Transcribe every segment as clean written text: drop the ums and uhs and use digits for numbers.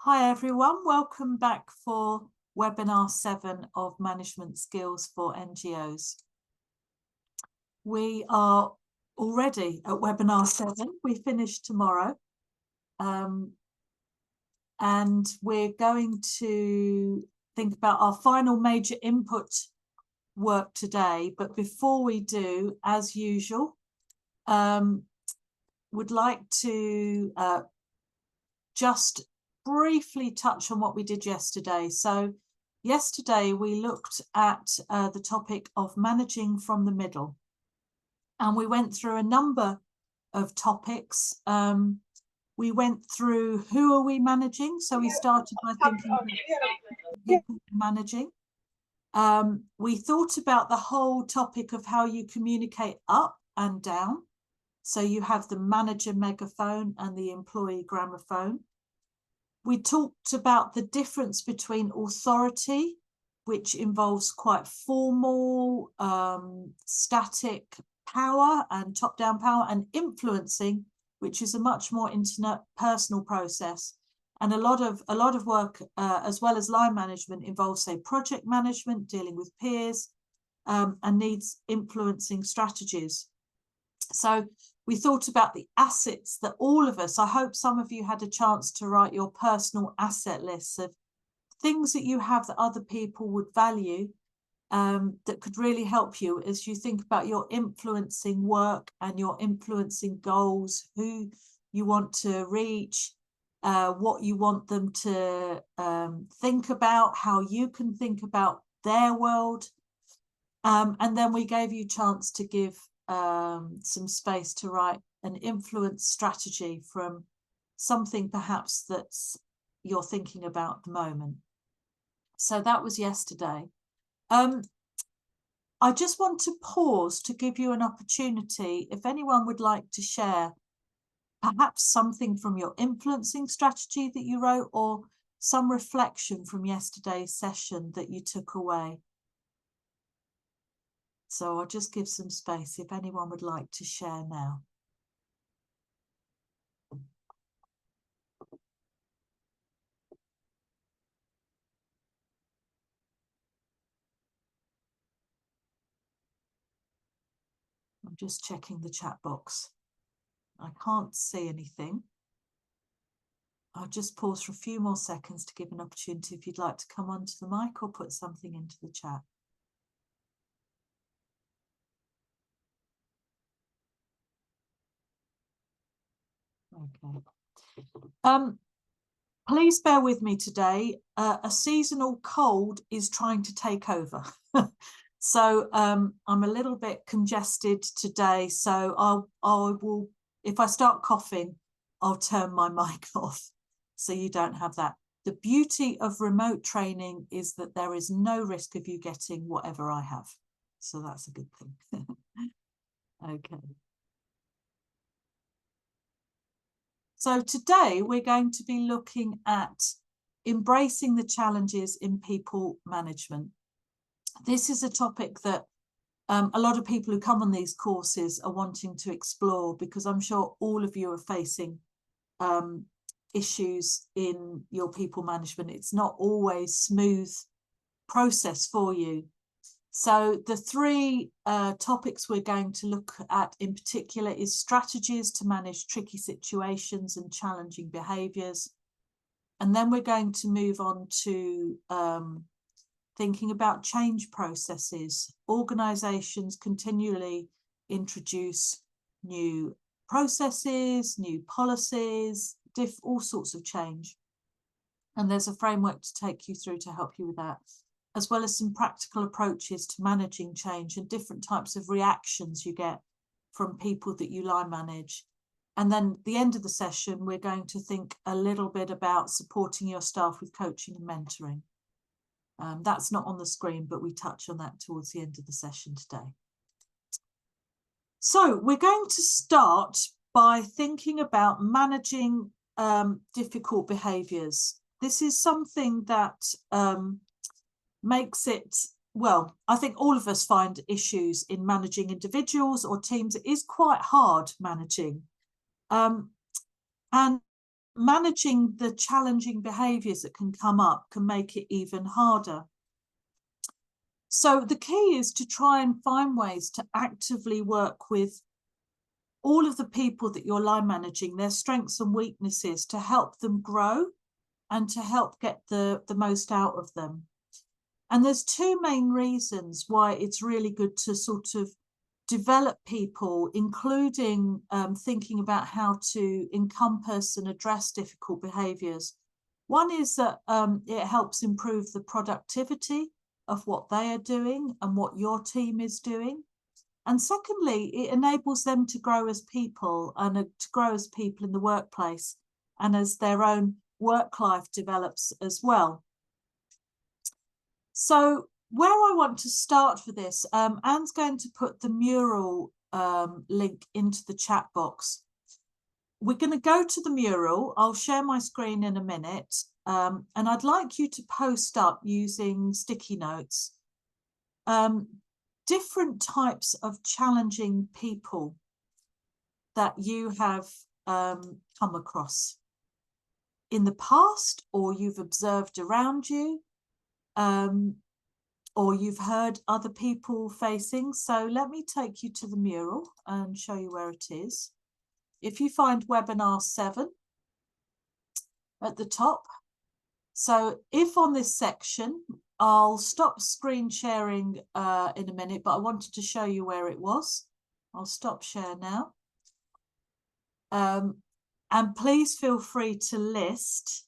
Hi everyone, welcome back for webinar 7 of Management Skills for NGOs. We are already at webinar 7, we finish tomorrow, and we're going to think about our final major input work today. But before we do, as usual, would like to just briefly touch on what we did yesterday. So yesterday we looked at the topic of managing from the middle, and we went through a number of topics. We went through who are we managing, so we started by thinking people managing. We thought about the whole topic of how you communicate up and down, so you have the manager megaphone and the employee gramophone. We talked about the difference between authority, which involves quite formal, static power and top-down power, and influencing, which is a much more intimate, personal process. And a lot of work, as well as line management, involves, say, project management, dealing with peers, and needs influencing strategies. So we thought about the assets that all of us, I hope some of you had a chance to write your personal asset lists of things that you have that other people would value, that could really help you as you think about your influencing work and your influencing goals, who you want to reach, what you want them to think about, how you can think about their world. And then we gave you a chance to give some space to write an influence strategy from something perhaps that's you're thinking about at the moment. So that was yesterday. I just want to pause to give you an opportunity, if anyone would like to share perhaps something from your influencing strategy that you wrote, or some reflection from yesterday's session that you took away. So I'll just give some space if anyone would like to share now. I'm just checking the chat box. I can't see anything. I'll just pause for a few more seconds to give an opportunity if you'd like to come onto the mic or put something into the chat. Okay. Please bear with me today. A seasonal cold is trying to take over. So I'm a little bit congested today. So I will, if I start coughing, I'll turn my mic off so you don't have that. The beauty of remote training is that there is no risk of you getting whatever I have. So that's a good thing. Okay. So today we're going to be looking at embracing the challenges in people management. This is a topic that a lot of people who come on these courses are wanting to explore, because I'm sure all of you are facing issues in your people management. It's not always smooth process for you. So the three topics we're going to look at in particular is strategies to manage tricky situations and challenging behaviours. And then we're going to move on to thinking about change processes. Organisations continually introduce new processes, new policies, all sorts of change. And there's a framework to take you through to help you with that, as well as some practical approaches to managing change and different types of reactions you get from people that you line manage. And then at the end of the session, we're going to think a little bit about supporting your staff with coaching and mentoring. That's not on the screen, but we touch on that towards the end of the session today. So we're going to start by thinking about managing difficult behaviours. This is something that makes it, well, I think all of us find issues in managing individuals or teams. It is quite hard managing. And managing the challenging behaviours that can come up can make it even harder. So the key is to try and find ways to actively work with all of the people that you're line managing, their strengths and weaknesses, to help them grow and to help get the most out of them. And there's two main reasons why it's really good to sort of develop people, including thinking about how to encompass and address difficult behaviours. One is that it helps improve the productivity of what they are doing and what your team is doing. And secondly, it enables them to grow as people and to grow as people in the workplace and as their own work life develops as well. So where I want to start for this, Anne's going to put the mural link into the chat box. We're going to go to the mural. I'll share my screen in a minute. And I'd like you to post up using sticky notes different types of challenging people that you have come across in the past, or you've observed around you, or you've heard other people facing. So let me take you to the mural and show you where it is. If you find webinar 7 at the top, so if on this section, I'll stop screen sharing in a minute, but I wanted to show you where it was. I'll stop share now. And please feel free to list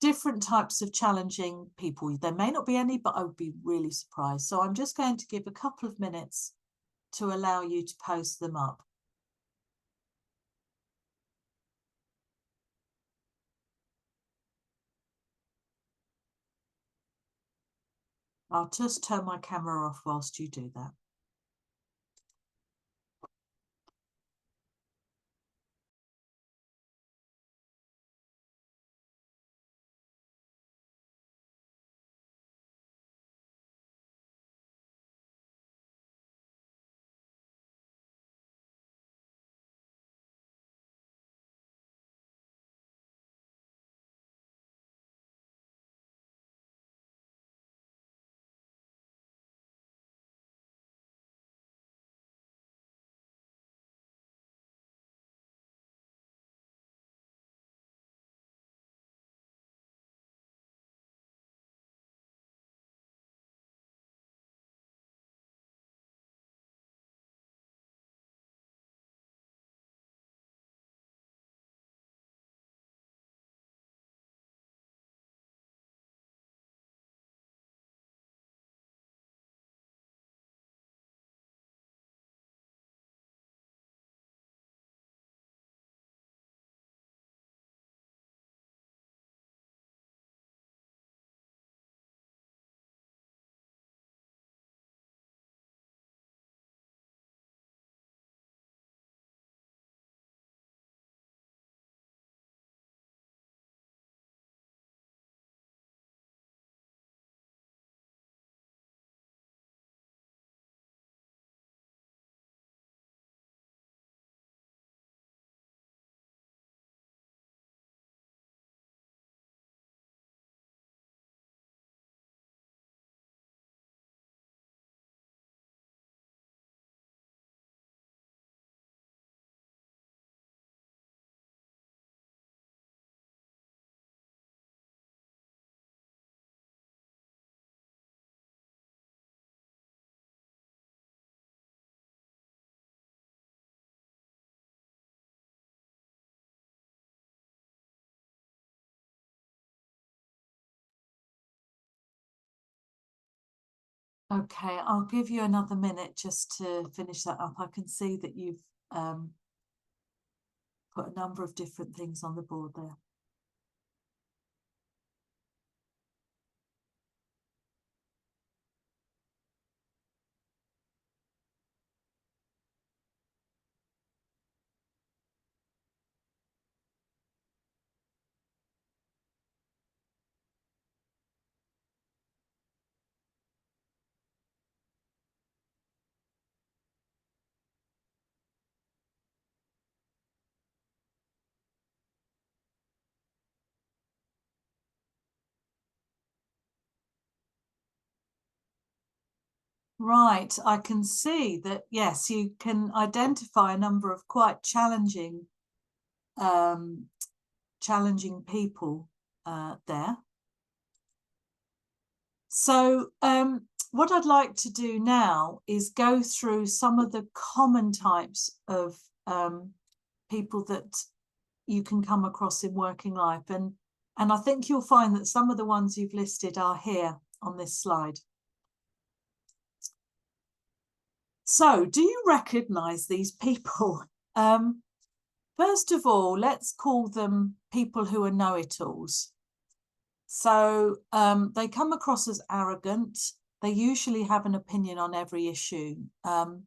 different types of challenging people. There may not be any, but I would be really surprised. So I'm just going to give a couple of minutes to allow you to post them up. I'll just turn my camera off whilst you do that. Okay, I'll give you another minute just to finish that up. I can see that you've put a number of different things on the board there. Right, I can see that, yes, you can identify a number of quite challenging people there. So what I'd like to do now is go through some of the common types of people that you can come across in working life. And I think you'll find that some of the ones you've listed are here on this slide. So do you recognize these people? First of all, let's call them people who are know-it-alls. So they come across as arrogant. They usually have an opinion on every issue. And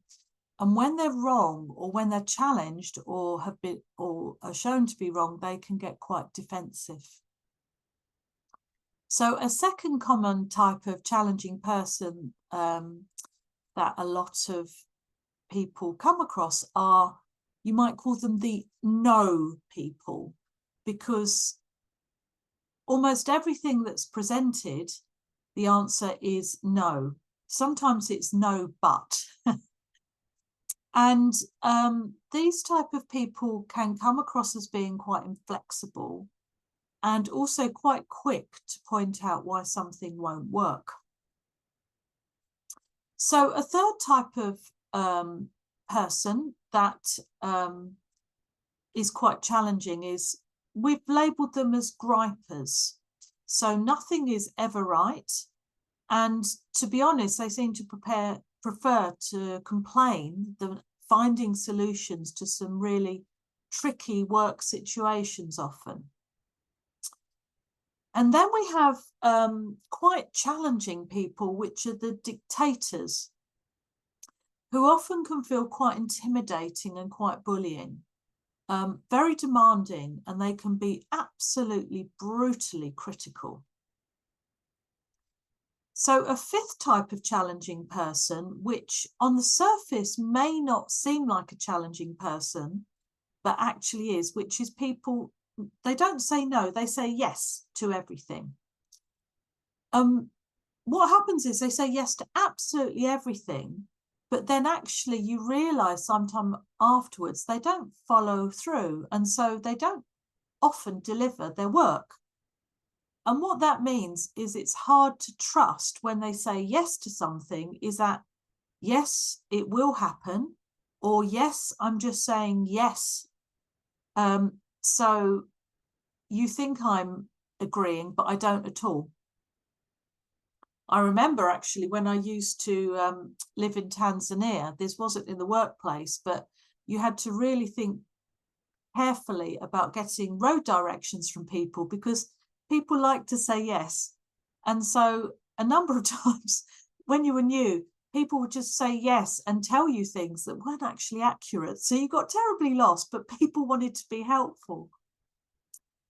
when they're wrong, or when they're challenged, or are shown to be wrong, they can get quite defensive. So a second common type of challenging person that a lot of people come across are, you might call them the no people, because almost everything that's presented, the answer is no. Sometimes it's no, but. And these type of people can come across as being quite inflexible and also quite quick to point out why something won't work. So a third type of person that is quite challenging is, we've labelled them as gripers. So nothing is ever right. And to be honest, they seem to prefer to complain than finding solutions to some really tricky work situations often. And then we have quite challenging people, which are the dictators, who often can feel quite intimidating and quite bullying, very demanding, and they can be absolutely brutally critical. So a fifth type of challenging person, which on the surface may not seem like a challenging person, but actually is, which is people, they don't say no, they say yes to everything. What happens is they say yes to absolutely everything, but then actually you realise sometime afterwards they don't follow through, and so they don't often deliver their work. And what that means is it's hard to trust when they say yes to something, is that yes, it will happen, or yes, I'm just saying yes. So you think I'm agreeing, but I don't at all. I remember actually when I used to live in Tanzania, this wasn't in the workplace, but you had to really think carefully about getting road directions from people, because people like to say yes. And so a number of times when you were new, people would just say yes and tell you things that weren't actually accurate. So you got terribly lost, but people wanted to be helpful.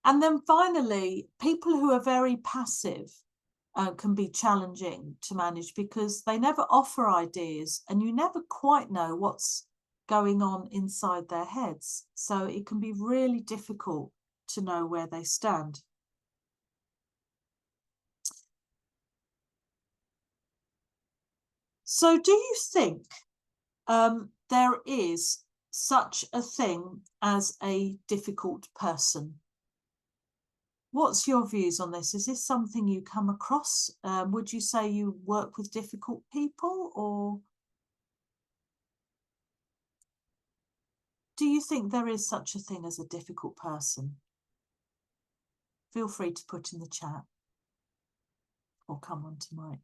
And then finally, people who are very passive can be challenging to manage, because they never offer ideas and you never quite know what's going on inside their heads. So it can be really difficult to know where they stand. So do you think there is such a thing as a difficult person? What's your views on this? Is this something you come across? Would you say you work with difficult people, or do you think there is such a thing as a difficult person? Feel free to put in the chat or come on to mic.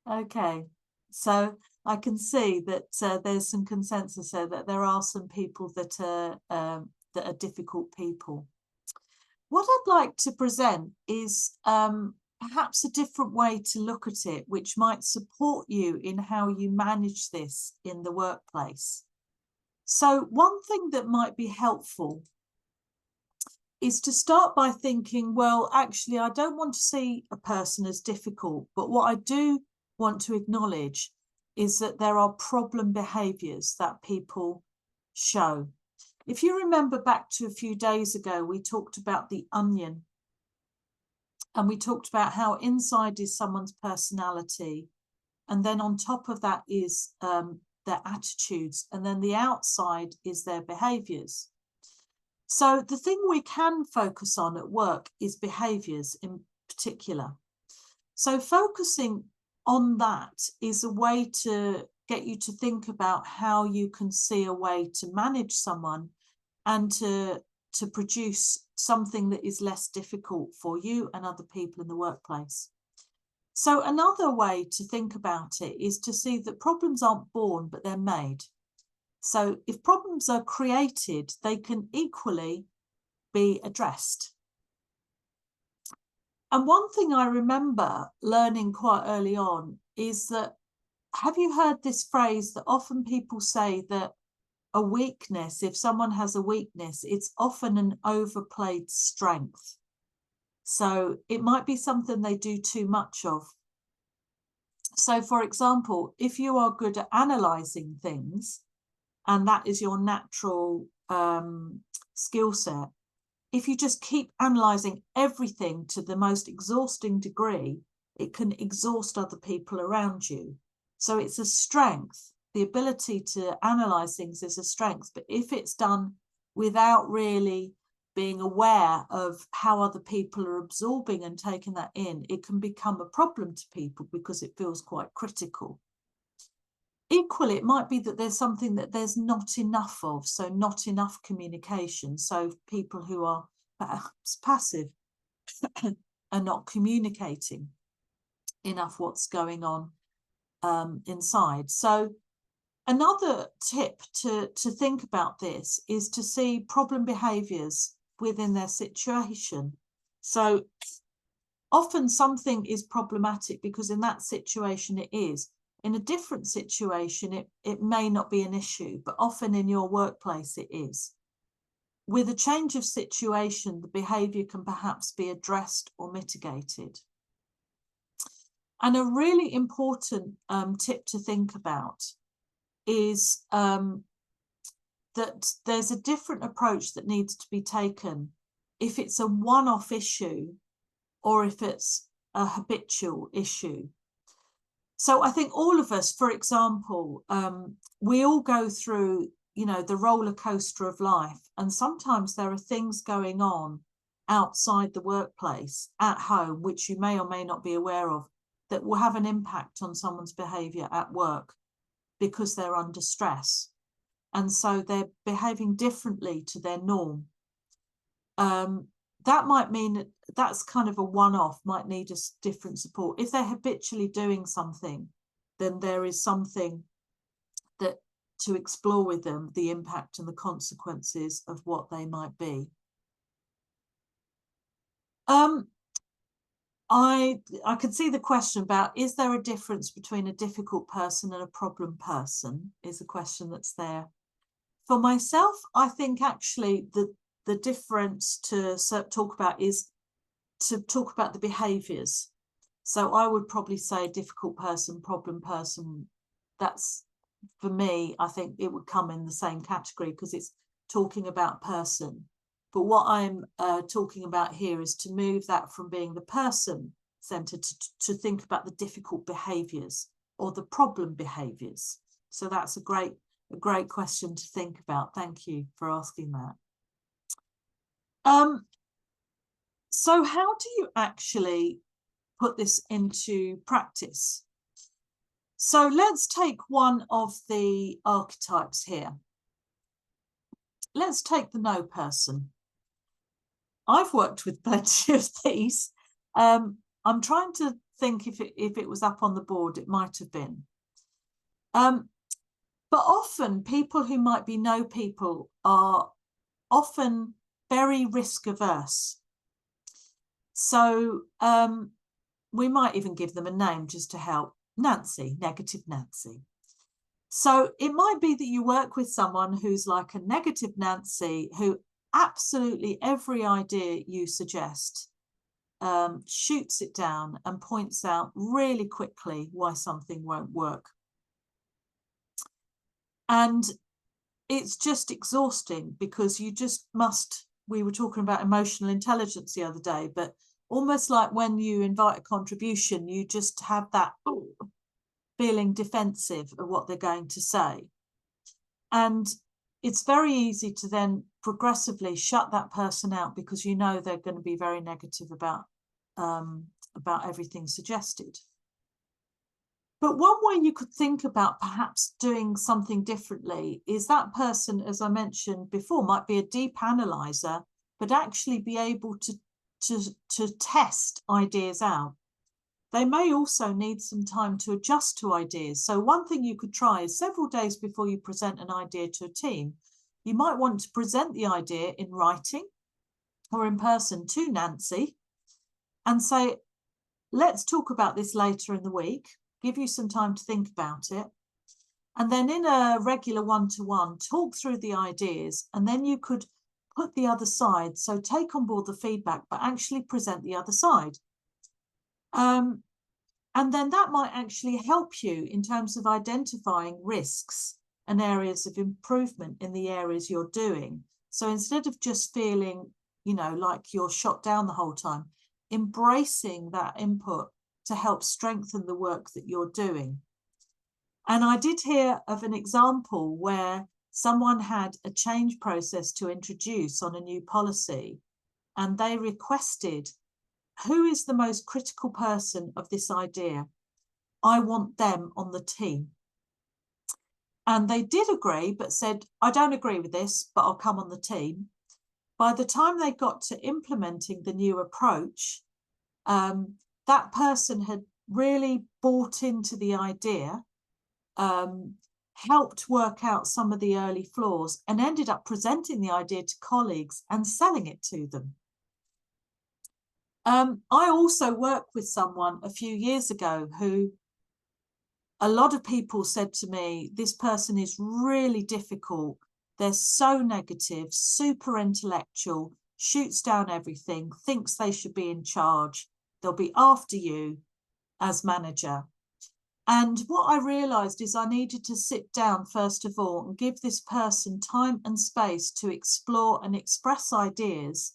Okay, so I can see that there's some consensus there that there are some people that are difficult people. What I'd like to present is perhaps a different way to look at it, which might support you in how you manage this in the workplace. So one thing that might be helpful is to start by thinking, well, actually, I don't want to see a person as difficult, but what I do want to acknowledge is that there are problem behaviours that people show. If you remember back to a few days ago, we talked about the onion, and we talked about how inside is someone's personality, and then on top of that is their attitudes, and then the outside is their behaviours. So the thing we can focus on at work is behaviours in particular. So focusing on that is a way to get you to think about how you can see a way to manage someone and to produce something that is less difficult for you and other people in the workplace. So another way to think about it is to see that problems aren't born, but they're made. So if problems are created, they can equally be addressed. And one thing I remember learning quite early on is that, have you heard this phrase that often people say that a weakness, if someone has a weakness, it's often an overplayed strength. So it might be something they do too much of. So for example, if you are good at analysing things, and that is your natural skill set, if you just keep analysing everything to the most exhausting degree, it can exhaust other people around you. So it's a strength. The ability to analyse things is a strength, but if it's done without really being aware of how other people are absorbing and taking that in, it can become a problem to people because it feels quite critical. Equally, it might be that there's something that there's not enough of, so not enough communication. So people who are perhaps passive are not communicating enough what's going on inside. So another tip to think about this is to see problem behaviours within their situation. So often something is problematic because in that situation it is. In a different situation, it may not be an issue, but often in your workplace it is. With a change of situation, the behaviour can perhaps be addressed or mitigated. And a really important tip to think about is that there's a different approach that needs to be taken if it's a one-off issue or if it's a habitual issue. So I think all of us, for example, we all go through, you know, the roller coaster of life, and sometimes there are things going on outside the workplace, at home, which you may or may not be aware of, that will have an impact on someone's behaviour at work because they're under stress. And so they're behaving differently to their norm. That might mean that's kind of a one-off, might need a different support. If they're habitually doing something, then there is something that to explore with them, the impact and the consequences of what they might be. I can see the question about, is there a difference between a difficult person and a problem person, is a question that's there. For myself, I think actually the difference to talk about is to talk about the behaviours. So I would probably say difficult person, problem person. That's, for me, I think it would come in the same category because it's talking about person. But what I'm talking about here is to move that from being the person centred to think about the difficult behaviours or the problem behaviours. So that's a great question to think about. Thank you for asking that. So how do you actually put this into practice? So let's take one of the archetypes here. Let's take the no person. I've worked with plenty of these. I'm trying to think if it was up on the board, it might have been. But often people who might be no people are often very risk averse. So we might even give them a name just to help. Nancy, negative Nancy. So it might be that you work with someone who's like a negative Nancy, who absolutely every idea you suggest shoots it down and points out really quickly why something won't work. And it's just exhausting, because you just must, we were talking about emotional intelligence the other day, but almost like when you invite a contribution, you just have that feeling defensive of what they're going to say. And it's very easy to then progressively shut that person out, because you know they're going to be very negative about everything suggested. But one way you could think about perhaps doing something differently is that person, as I mentioned before, might be a deep analyzer, but actually be able to test ideas out. They may also need some time to adjust to ideas. So one thing you could try is several days before you present an idea to a team, you might want to present the idea in writing or in person to Nancy and say, let's talk about this later in the week, give you some time to think about it. And then in a regular one-to-one, talk through the ideas, and then you could put the other side. So take on board the feedback, but actually present the other side. And then that might actually help you in terms of identifying risks and areas of improvement in the areas you're doing. So instead of just feeling, you know, like you're shot down the whole time, embracing that input to help strengthen the work that you're doing. And I did hear of an example where someone had a change process to introduce on a new policy, and they requested, who is the most critical person of this idea? I want them on the team. And they did agree, but said, I don't agree with this, but I'll come on the team. By the time they got to implementing the new approach, that person had really bought into the idea, helped work out some of the early flaws, and ended up presenting the idea to colleagues and selling it to them. I also worked with someone a few years ago who a lot of people said to me, this person is really difficult. They're so negative, super intellectual, shoots down everything, thinks they should be in charge. They'll be after you as manager. And what I realized is I needed to sit down, first of all, and give this person time and space to explore and express ideas,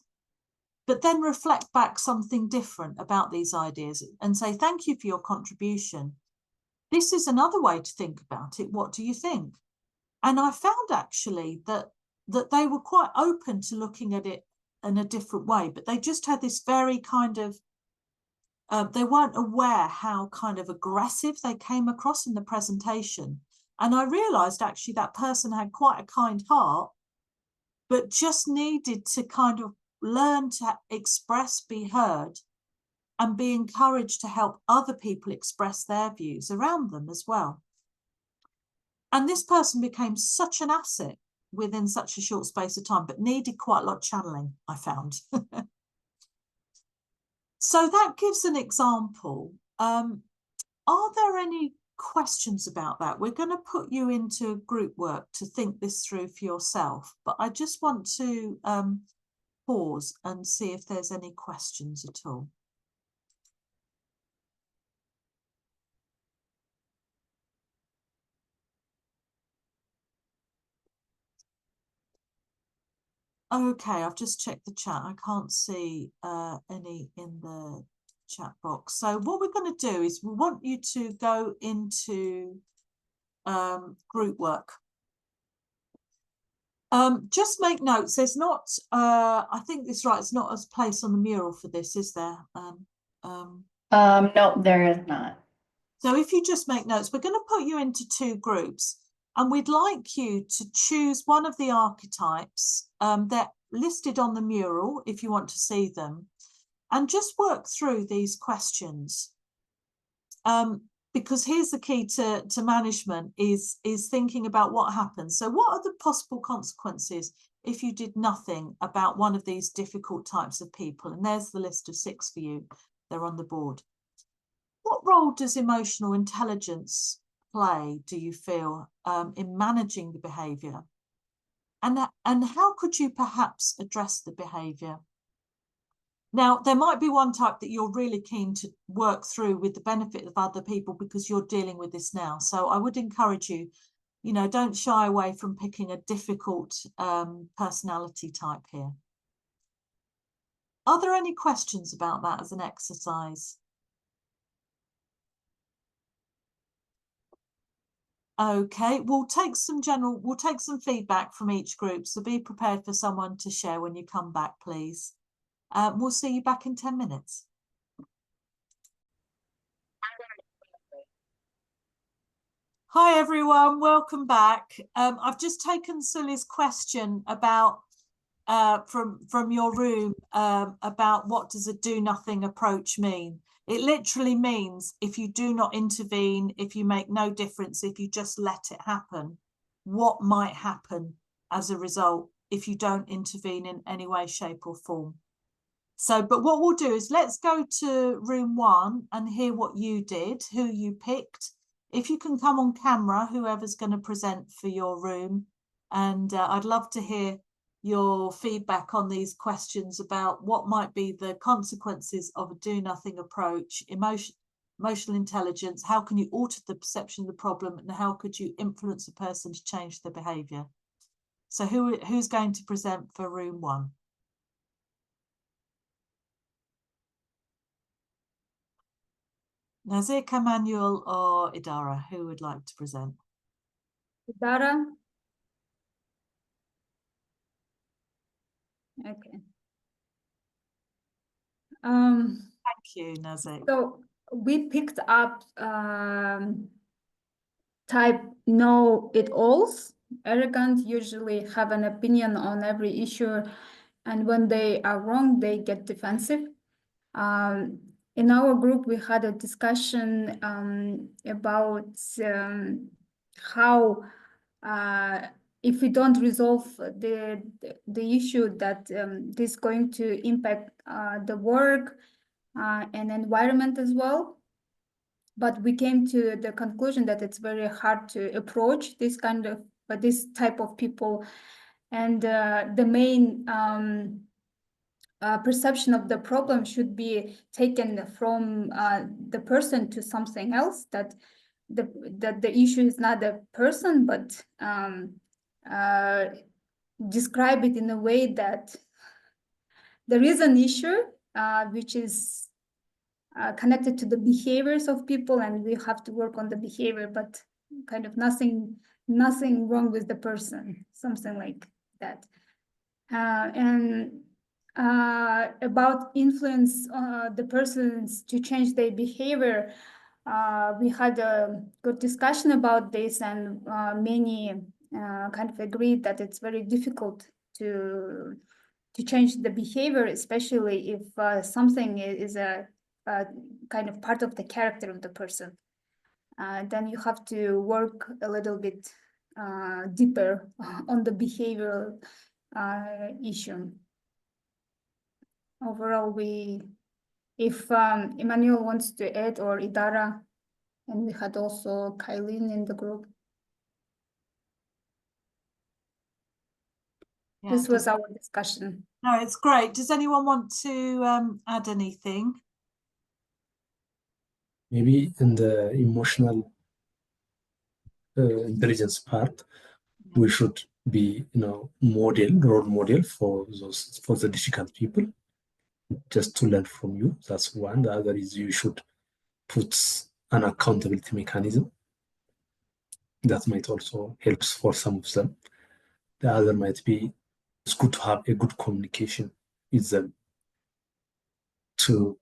but then reflect back something different about these ideas and say, thank you for your contribution. This is another way to think about it. What do you think? And I found actually that they were quite open to looking at it in a different way, but they just had this very kind of, they weren't aware how kind of aggressive they came across in the presentation. And I realized actually that person had quite a kind heart, but just needed to kind of learn to express, be heard, and be encouraged to help other people express their views around them as well. And this person became such an asset within such a short space of time, but needed quite a lot of channeling, I found. So that gives an example. Are there any questions about that? We're going to put you into group work to think this through for yourself, but I just want to pause and see if there's any questions at all. Okay, I've just checked the chat. I can't see any in the chat box. So what we're going to do is we want you to go into group work. Just make notes. There's not, I think this right, it's not a place on the mural for this, is there? No, there is not. So if you just make notes, we're going to put you into two groups, and we'd like you to choose one of the archetypes. They're listed on the mural if you want to see them, and just work through these questions. Because here's the key to management is thinking about what happens. So what are the possible consequences if you did nothing about one of these difficult types of people? And there's the list of 6 for you. They're on the board. What role does emotional intelligence play, do you feel, in managing the behaviour? And how could you perhaps address the behaviour? Now, there might be one type that you're really keen to work through with the benefit of other people because you're dealing with this now. So I would encourage you you know, don't shy away from picking a difficult personality type here. Are there any questions about that as an exercise? Okay, we'll take some feedback from each group, so be prepared for someone to share when you come back, please. We'll see you back in 10 minutes. Hi everyone, welcome back. I've just taken Suli's question about from your room about what does a do nothing approach mean. It literally means if you do not intervene, if you make no difference, if you just let it happen, what might happen as a result if you don't intervene in any way, shape or form. So, but what we'll do is let's go to room 1 and hear what you did, who you picked. If you can come on camera, whoever's going to present for your room. And I'd love to hear your feedback on these questions about what might be the consequences of a do-nothing approach, emotional intelligence, how can you alter the perception of the problem, and how could you influence a person to change their behaviour? So who's going to present for room 1? Nazika, Manuel or Idara, who would like to present? Idara. Okay. Thank you, Nazik. So we picked up type know-it-alls. Arrogant usually have an opinion on every issue, and when they are wrong, they get defensive. In our group, we had a discussion about how if we don't resolve the issue, that this is going to impact the work and environment as well. But we came to the conclusion that it's very hard to approach this kind of this type of people, and the main perception of the problem should be taken from the person to something else, that the issue is not a person, but describe it in a way that there is an issue which is connected to the behaviors of people, and we have to work on the behavior, but kind of nothing wrong with the person, something like that. And about influence the persons to change their behavior, we had a good discussion about this, and many kind of agreed that it's very difficult to change the behavior, especially if something is a kind of part of the character of the person. Then you have to work a little bit deeper on the behavioral issue. Overall, if Emmanuel wants to add, or Idara, and we had also Kylene in the group. Yeah, this was our discussion. No, it's great. Does anyone want to add anything? Maybe in the emotional intelligence part, we should be, role model for the difficult people, just to learn from you. That's one. The other is you should put an accountability mechanism. That might also help for some of them. The other might be, it's good to have a good communication with them. The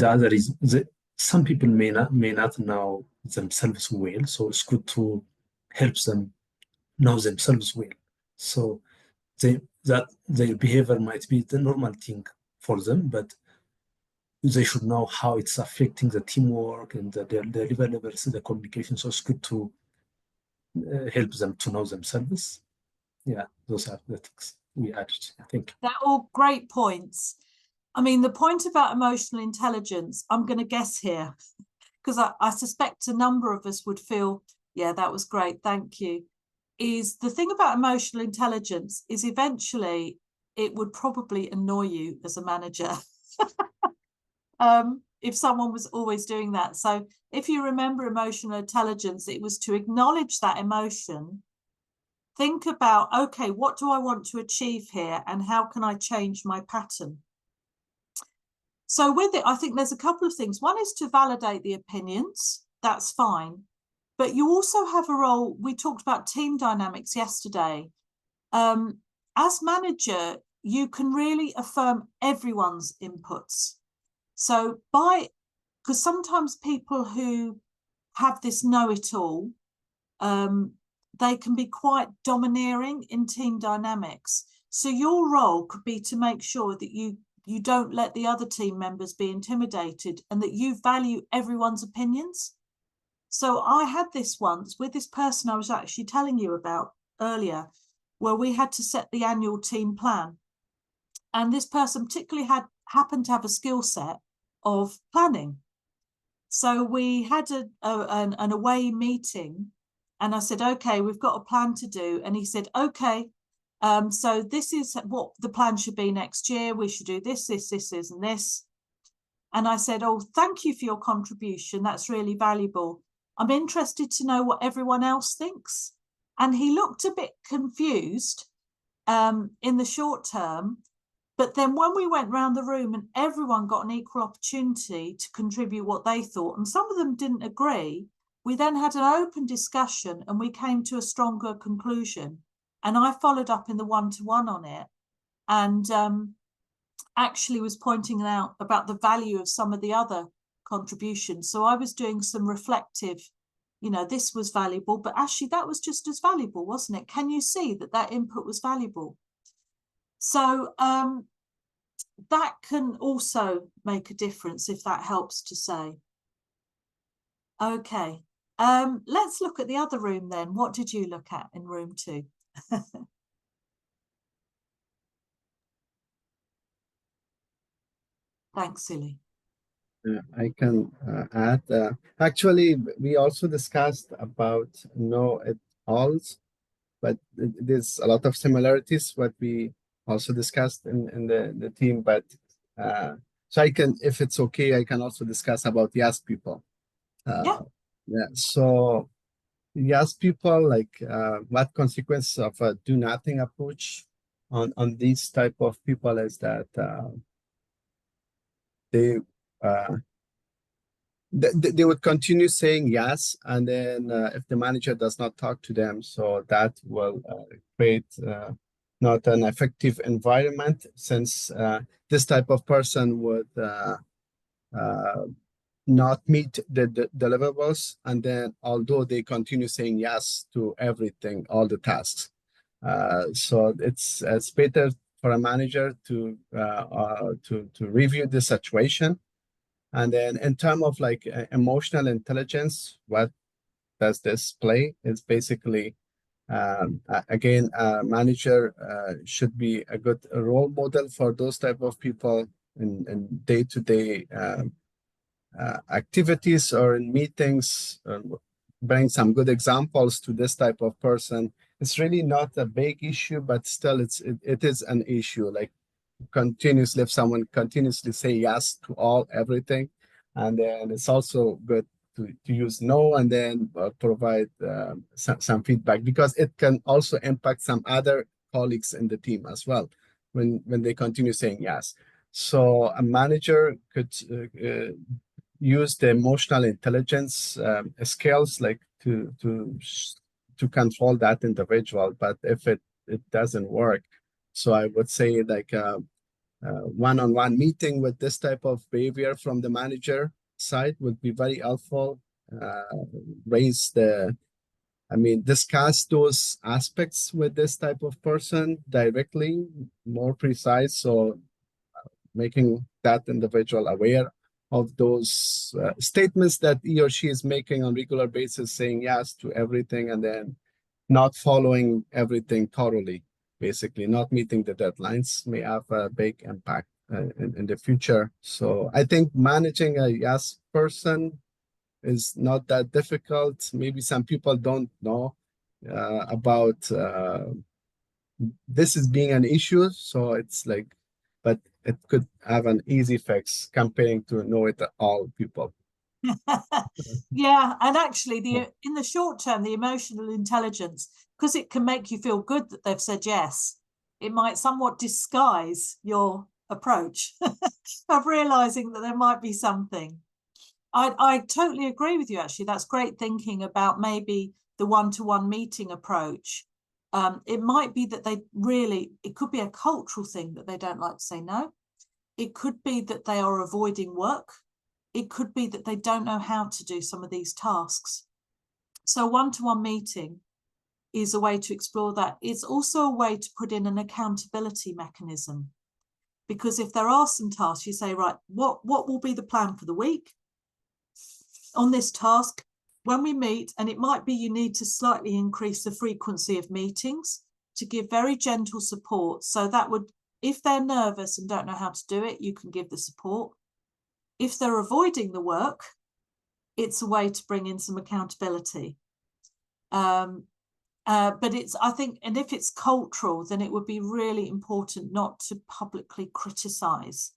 other is some people may not know themselves well, so it's good to help them know themselves well. So their behavior might be the normal thing for them, but they should know how it's affecting the teamwork and the levels, the communication. So it's good to help them to know themselves. Yeah, those are the things we added, I think. They're all great points. I mean, the point about emotional intelligence, I'm going to guess here, because I suspect a number of us would feel, yeah, that was great, thank you, is the thing about emotional intelligence is eventually it would probably annoy you as a manager if someone was always doing that. So if you remember emotional intelligence, it was to acknowledge that emotion, think about, okay, what do I want to achieve here and how can I change my pattern? So with it, I think there's a couple of things. One is to validate the opinions. That's fine. But you also have a role. We talked about team dynamics yesterday. As manager, you can really affirm everyone's inputs. So because sometimes people who have this know-it-all, they can be quite domineering in team dynamics. So your role could be to make sure that you don't let the other team members be intimidated and that you value everyone's opinions. So I had this once with this person I was actually telling you about earlier, where we had to set the annual team plan. And this person particularly happened to have a skill set of planning. So we had an away meeting and I said, okay, we've got a plan to do. And he said, okay, so this is what the plan should be next year. We should do this, and this. And I said, oh, thank you for your contribution. That's really valuable. I'm interested to know what everyone else thinks. And he looked a bit confused in the short term. But then when we went around the room and everyone got an equal opportunity to contribute what they thought, and some of them didn't agree, we then had an open discussion and we came to a stronger conclusion. And I followed up in the one-to-one on it and actually was pointing out about the value of some of the other contributions. So I was doing some reflective, this was valuable, but actually that was just as valuable, wasn't it? Can you see that input was valuable? So that can also make a difference if that helps to say. Okay, let's look at the other room then. What did you look at in room 2? Thanks, Silly. I can add. Actually, we also discussed about know-it-alls, but there's a lot of similarities what we also discussed in the team. But so I can, if it's okay, I can also discuss about yes people. Yeah. Yeah. So yes people, like what consequences of a do nothing approach on these type of people is that they they would continue saying yes, and then if the manager does not talk to them, so that will create not an effective environment, since this type of person would not meet the deliverables, and then although they continue saying yes to everything, all the tasks. So it's better for a manager to review the situation. And then in terms of like emotional intelligence, what does this play? It's basically, again, a manager should be a good role model for those type of people in day-to-day activities or in meetings. Bring some good examples to this type of person. It's really not a big issue, but still it is an issue. Like continuously, if someone continuously say yes to everything, and then it's also good to use no, and then provide some feedback, because it can also impact some other colleagues in the team as well when they continue saying yes. So a manager could use the emotional intelligence skills, like to control that individual. But if it doesn't work, so I would say like one-on-one meeting with this type of behavior from the manager side would be very helpful. Discuss those aspects with this type of person directly, more precise, so making that individual aware of those statements that he or she is making on regular basis, saying yes to everything and then not following everything thoroughly. Basically, not meeting the deadlines may have a big impact in the future. So I think managing a yes person is not that difficult. Maybe some people don't know about this is being an issue. So it's like, but it could have an easy fix comparing to know-it-all people. Yeah, and actually in the short term, the emotional intelligence, because it can make you feel good that they've said yes, it might somewhat disguise your approach of realizing that there might be something. I totally agree with you, actually. That's great thinking about maybe the one-to-one meeting approach. It might be that it could be a cultural thing that they don't like to say no. It could be that they are avoiding work. It could be that they don't know how to do some of these tasks. So one-to-one meeting is a way to explore that. It's also a way to put in an accountability mechanism. Because if there are some tasks, you say, right, what will be the plan for the week on this task when we meet? And it might be you need to slightly increase the frequency of meetings to give very gentle support. So that would, if they're nervous and don't know how to do it, you can give the support. If they're avoiding the work, it's a way to bring in some accountability. But I think, and if it's cultural, then it would be really important not to publicly criticize.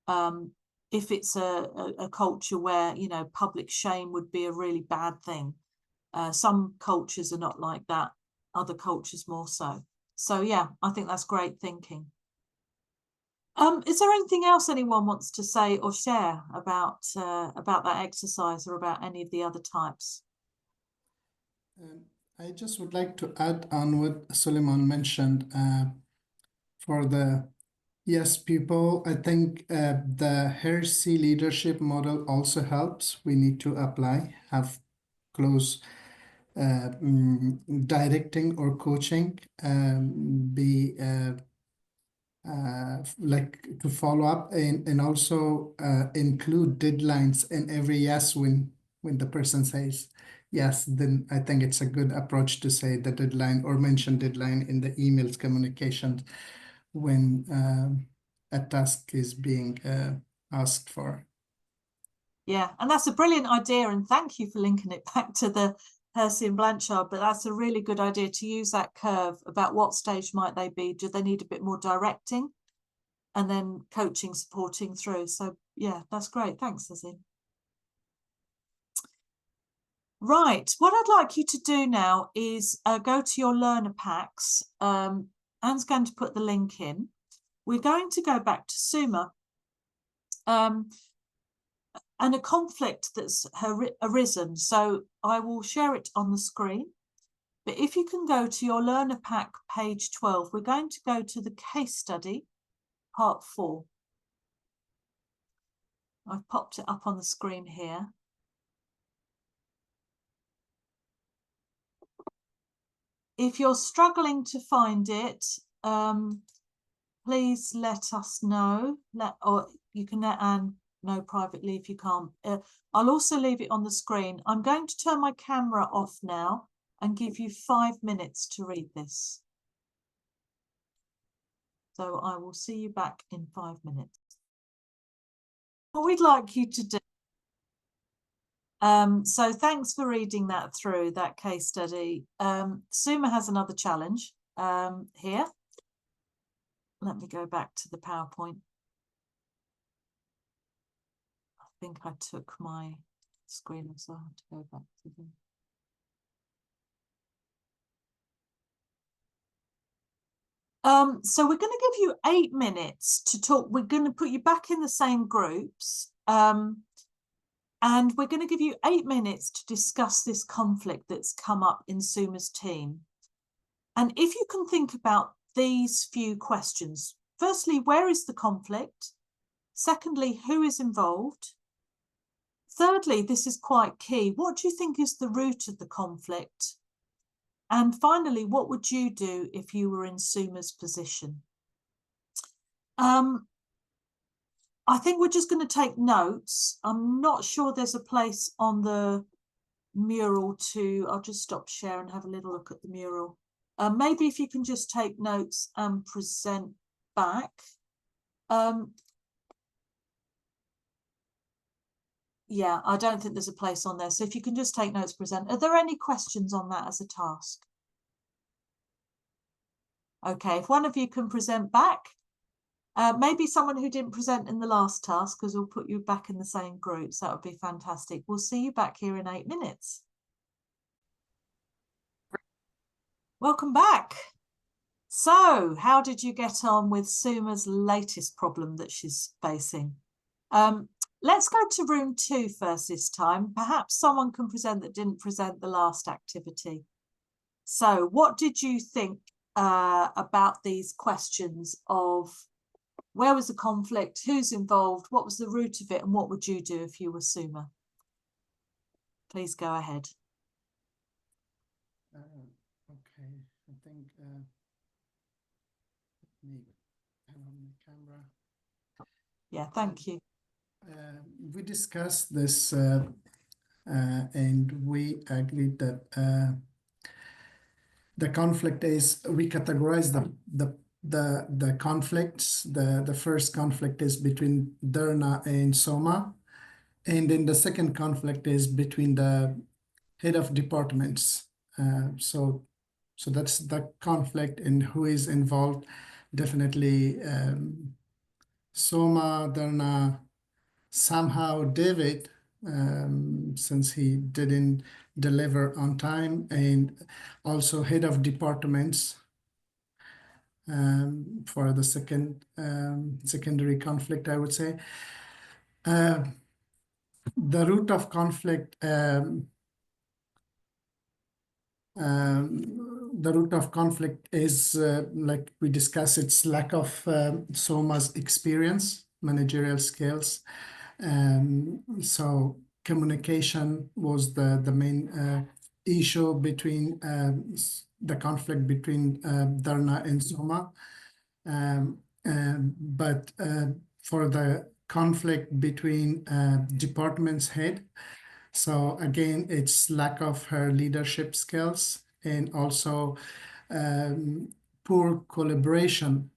If it's a culture where, you know, public shame would be a really bad thing. Some cultures are not like that, other cultures more so. So yeah, I think that's great thinking. Is there anything else anyone wants to say or share about that exercise or about any of the other types? I just would like to add on what Suleiman mentioned for the yes people. I think the Hersey leadership model also helps. We need to have close directing or coaching, be like to follow up and also include deadlines in every yes when the person says yes. Then I think it's a good approach to say the deadline or mention deadline in the emails communication when a task is being asked for. Yeah, and that's a brilliant idea, and thank you for linking it back to the Hersey and Blanchard, but that's a really good idea to use that curve about what stage might they be. Do they need a bit more directing? And then coaching, supporting through. So yeah, that's great. Thanks, Lizzie. Right, what I'd like you to do now is go to your learner packs. Anne's going to put the link in. We're going to go back to Suma. And a conflict that's arisen. So I will share it on the screen. But if you can go to your learner pack, page 12, we're going to go to the case study, part 4. I've popped it up on the screen here. If you're struggling to find it, please let us know, or you can let Anne know privately if you can't. I'll also leave it on the screen. I'm going to turn my camera off now and give you 5 minutes to read this. So I will see you back in 5 minutes. What we'd like you to do, so thanks for reading that through, that case study. Suma has another challenge here. Let me go back to the PowerPoint. I think I took my screen, so I have to go back to the... So we're going to give you 8 minutes to talk. We're going to put you back in the same groups. And we're going to give you 8 minutes to discuss this conflict that's come up in Suma's team. And if you can think about these few questions. Firstly, where is the conflict? Secondly, who is involved? Thirdly, this is quite key. What do you think is the root of the conflict? And finally, what would you do if you were in Suma's position? I think we're just going to take notes. I'm not sure there's a place on the mural to... I'll just stop share and have a little look at the mural. Maybe if you can just take notes and present back. Yeah, I don't think there's a place on there. So if you can just take notes, present. Are there any questions on that as a task? Okay, if one of you can present back. Maybe someone who didn't present in the last task, because we'll put you back in the same groups. That would be fantastic. We'll see you back here in 8 minutes. Welcome back. So how did you get on with Suma's latest problem that she's facing? Let's go to room 2 first this time. Perhaps someone can present that didn't present the last activity. So what did you think about these questions of where was the conflict, who's involved, what was the root of it, and what would you do if you were Suma? Please go ahead. Okay, I think let me turn on the camera. Yeah, thank you. We discussed this and we agreed that the conflict is, we categorize the conflicts. The first conflict is between Derna and Soma, and then the second conflict is between the head of departments. So that's the conflict and who is involved. Definitely Soma, Derna, somehow David, since he didn't deliver on time, and also head of departments for the secondary conflict, I would say. The root of conflict, is like we discussed, it's lack of Soma's experience, managerial skills. So communication was the main issue between the conflict between Darna and Soma. But for the conflict between departments head, so again, it's lack of her leadership skills and also poor collaboration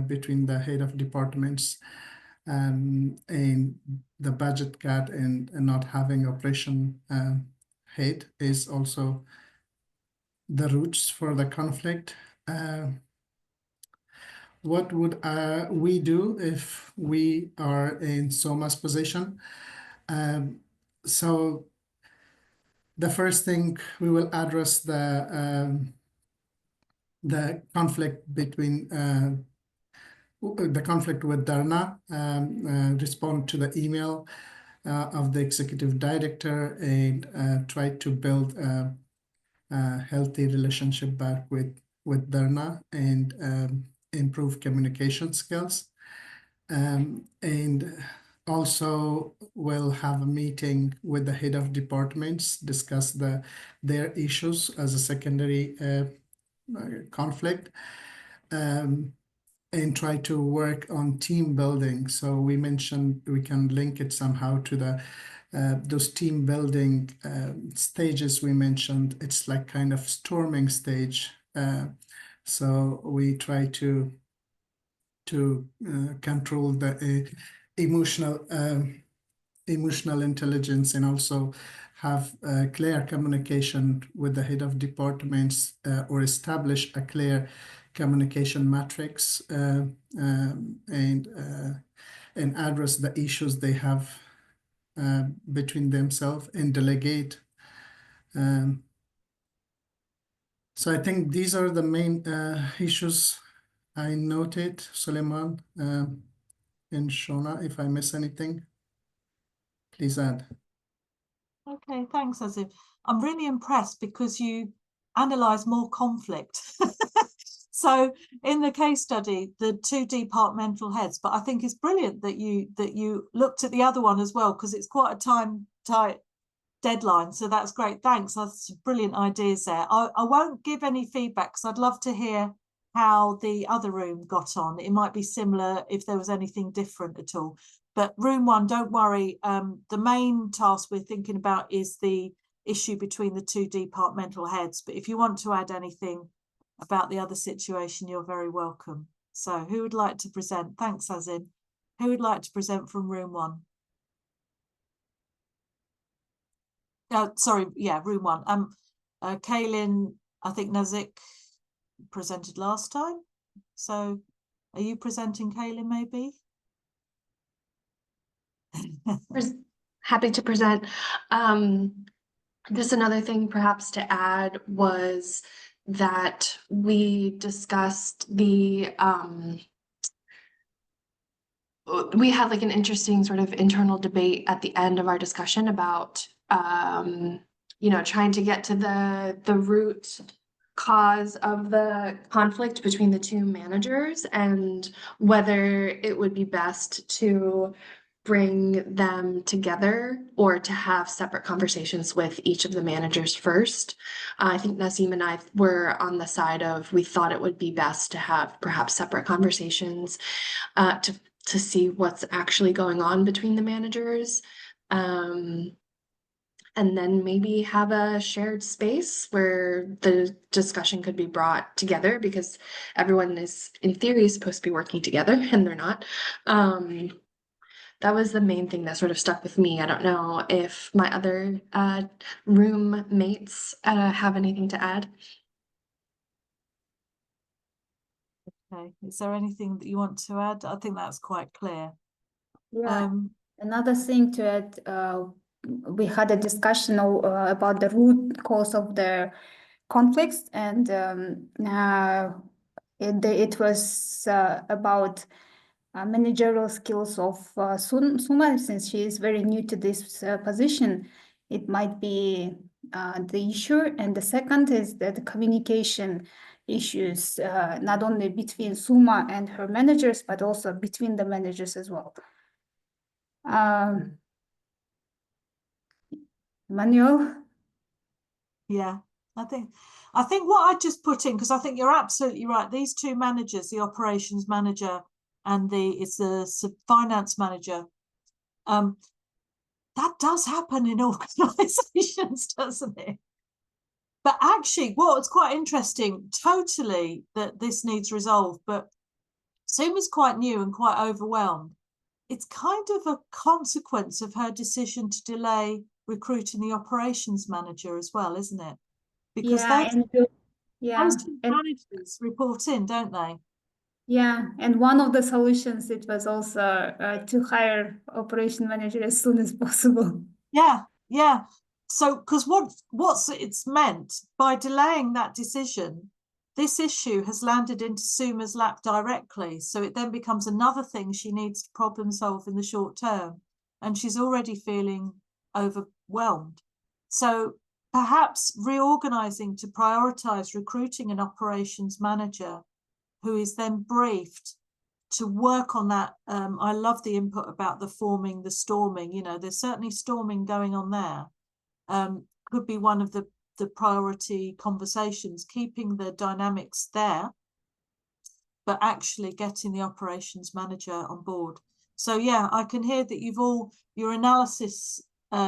between the head of departments, and the budget cut and not having operation head is also the roots for the conflict. What would we do if we are in Soma's position? So the first thing, we will address the conflict between the conflict with Darna, respond to the email of the executive director, and try to build a healthy relationship back with Darna, and improve communication skills. And also we'll have a meeting with the head of departments, discuss their issues as a secondary conflict, and try to work on team building. So we mentioned we can link it somehow to the those team building stages we mentioned. It's like kind of storming stage. So we try to control the emotional intelligence, and also have clear communication with the head of departments, or establish a clear communication matrix, and address the issues they have between themselves, and delegate. So I think these are the main issues I noted. Suleiman and Shona, if I miss anything, please add. Okay, thanks, Azim. I'm really impressed because you analyze more conflict. So in the case study, the 2 departmental heads, but I think it's brilliant that you looked at the other one as well, because it's quite a tight deadline. So that's great. Thanks. That's brilliant ideas there. I won't give any feedback because I'd love to hear how the other room got on. It might be similar if there was anything different at all. But room 1, don't worry. The main task we're thinking about is the issue between the 2 departmental heads. But if you want to add anything about the other situation, you're very welcome. So who would like to present? Thanks, Azin. Who would like to present from room 1? Sorry, yeah, room 1. Kaylin, I think Nazik presented last time. So Are you presenting, Kaylin, maybe? Happy to present. Just another thing perhaps to add was that we discussed we had like an interesting sort of internal debate at the end of our discussion about you know, trying to get to the root cause of the conflict between the two managers and whether it would be best to bring them together or to have separate conversations with each of the managers first. I think Nasim and I were on the side of we thought it would be best to have perhaps separate conversations to see what's actually going on between the managers. And then maybe have a shared space where the discussion could be brought together because everyone is, in theory, supposed to be working together and they're not. That was the main thing that sort of stuck with me. I don't know if my other roommates have anything to add. Okay, is there anything that you want to add? I think that's quite clear. Yeah, another thing to add, we had a discussion about the root cause of the conflicts, and it was about managerial skills of Suma, since she is very new to this position. It might be the issue, and the second is that the communication issues, not only between Suma and her managers, but also between the managers as well. Manuel? Yeah, I think what I just put in, because I think you're absolutely right. These two managers, the operations manager and the finance manager, that does happen in organizations, doesn't it? But actually, what's quite interesting, totally that this needs resolved, but Suma's quite new and quite overwhelmed. It's kind of a consequence of her decision to delay recruiting the operations manager as well, isn't it? Because those two managers report in, don't they? Yeah, and one of the solutions, it was also to hire operation manager as soon as possible. Yeah. So, because what's it's meant by delaying that decision, this issue has landed into Suma's lap directly. So it then becomes another thing she needs to problem solve in the short term. And she's already feeling overwhelmed. So perhaps reorganizing to prioritize recruiting an operations manager who is then briefed to work on that. I love the input about the forming, the storming, you know, there's certainly storming going on there. Could be one of the priority conversations, keeping the dynamics there, but actually getting the operations manager on board. So yeah, I can hear that you've all, your analysis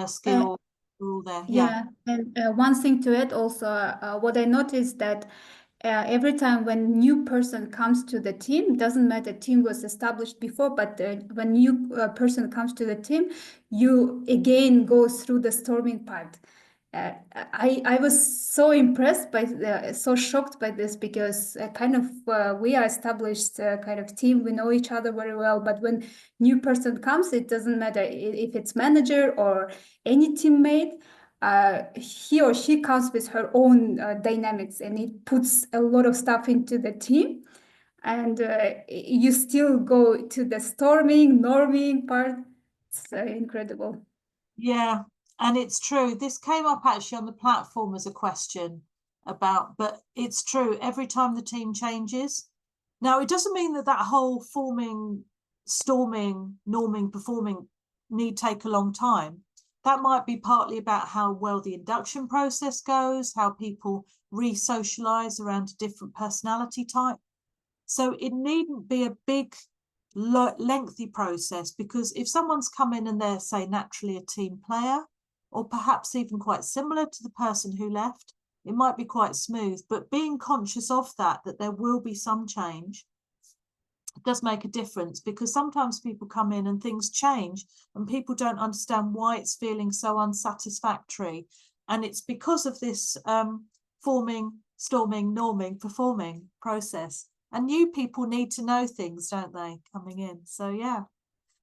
skill are all there. Yeah, and one thing to add also, what I noticed that every time when new person comes to the team, doesn't matter team was established before, but when new person comes to the team, you again go through the storming part. I was so impressed by so shocked by this, because kind of we are established kind of team, we know each other very well, but when new person comes, it doesn't matter if it's manager or any teammate. He or she comes with her own dynamics, and it puts a lot of stuff into the team, and you still go to the storming, norming part. It's incredible. Yeah, and it's true. This came up actually on the platform as a question about, but it's true, every time the team changes. Now, it doesn't mean that whole forming, storming, norming, performing need take a long time. That might be partly about how well the induction process goes, how people re-socialize around a different personality type. So it needn't be a big, lengthy process, because if someone's come in and they're, say, naturally a team player, or perhaps even quite similar to the person who left, it might be quite smooth. But being conscious of that there will be some change, does make a difference, because sometimes people come in and things change and people don't understand why it's feeling so unsatisfactory, and it's because of this forming, storming, norming, performing process. And new people need to know things, don't they, coming in? So, yeah.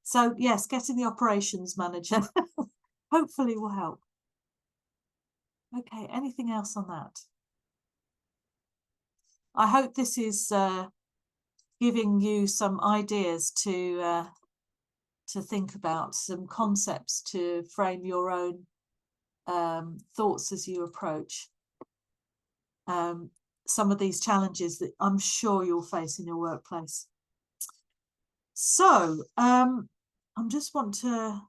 So, yes, getting the operations manager hopefully will help. Okay, anything else on that? I hope this is giving you some ideas to think about, some concepts to frame your own thoughts as you approach some of these challenges that I'm sure you'll face in your workplace. So I just want to,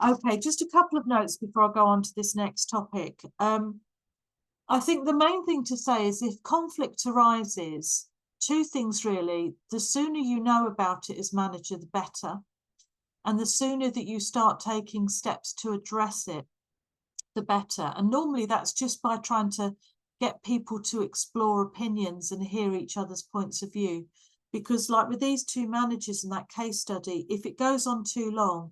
okay, just a couple of notes before I go on to this next topic. I think the main thing to say is if conflict arises, two things really: the sooner you know about it as manager, the better. And the sooner that you start taking steps to address it, the better. And normally that's just by trying to get people to explore opinions and hear each other's points of view. Because like with these two managers in that case study, if it goes on too long,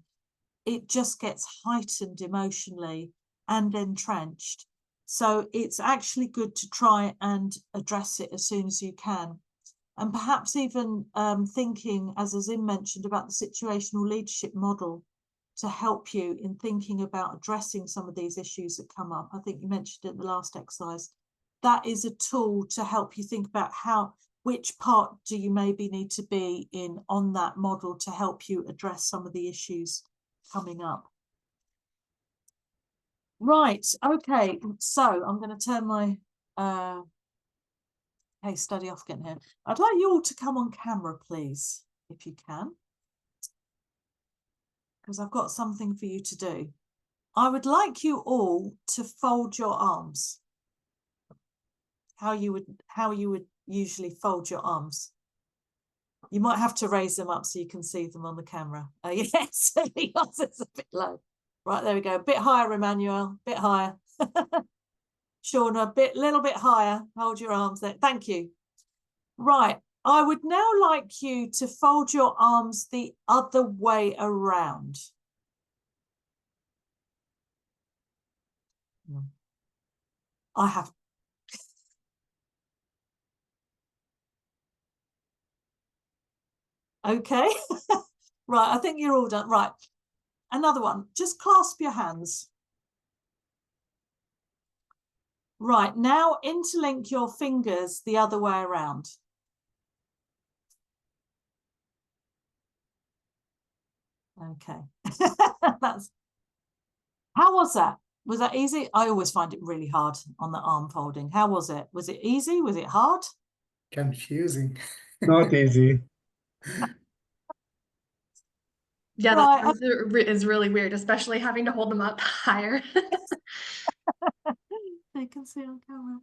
it just gets heightened emotionally and entrenched. So it's actually good to try and address it as soon as you can. And perhaps even thinking, as Azim mentioned, about the situational leadership model to help you in thinking about addressing some of these issues that come up. I think you mentioned it in the last exercise. That is a tool to help you think about which part do you maybe need to be in on that model to help you address some of the issues coming up. Right, okay, so I'm going to turn my case study off again here. I'd like you all to come on camera, please, if you can, because I've got something for you to do. I would like you all to fold your arms. How you would usually fold your arms. You might have to raise them up so you can see them on the camera. Yes, yours is a bit low. Right, there we go. A bit higher, Emmanuel. A bit higher. Shauna, little bit higher. Hold your arms there. Thank you. Right, I would now like you to fold your arms the other way around. I have. Okay. Right, I think you're all done. Right, another one. Just clasp your hands. Right, now interlink your fingers the other way around. Okay. How was that? Was that easy? I always find it really hard on the arm folding. How was it? Was it easy? Was it hard? Confusing. Not easy. Yeah, Right. that is really weird, especially having to hold them up higher. They can see on camera.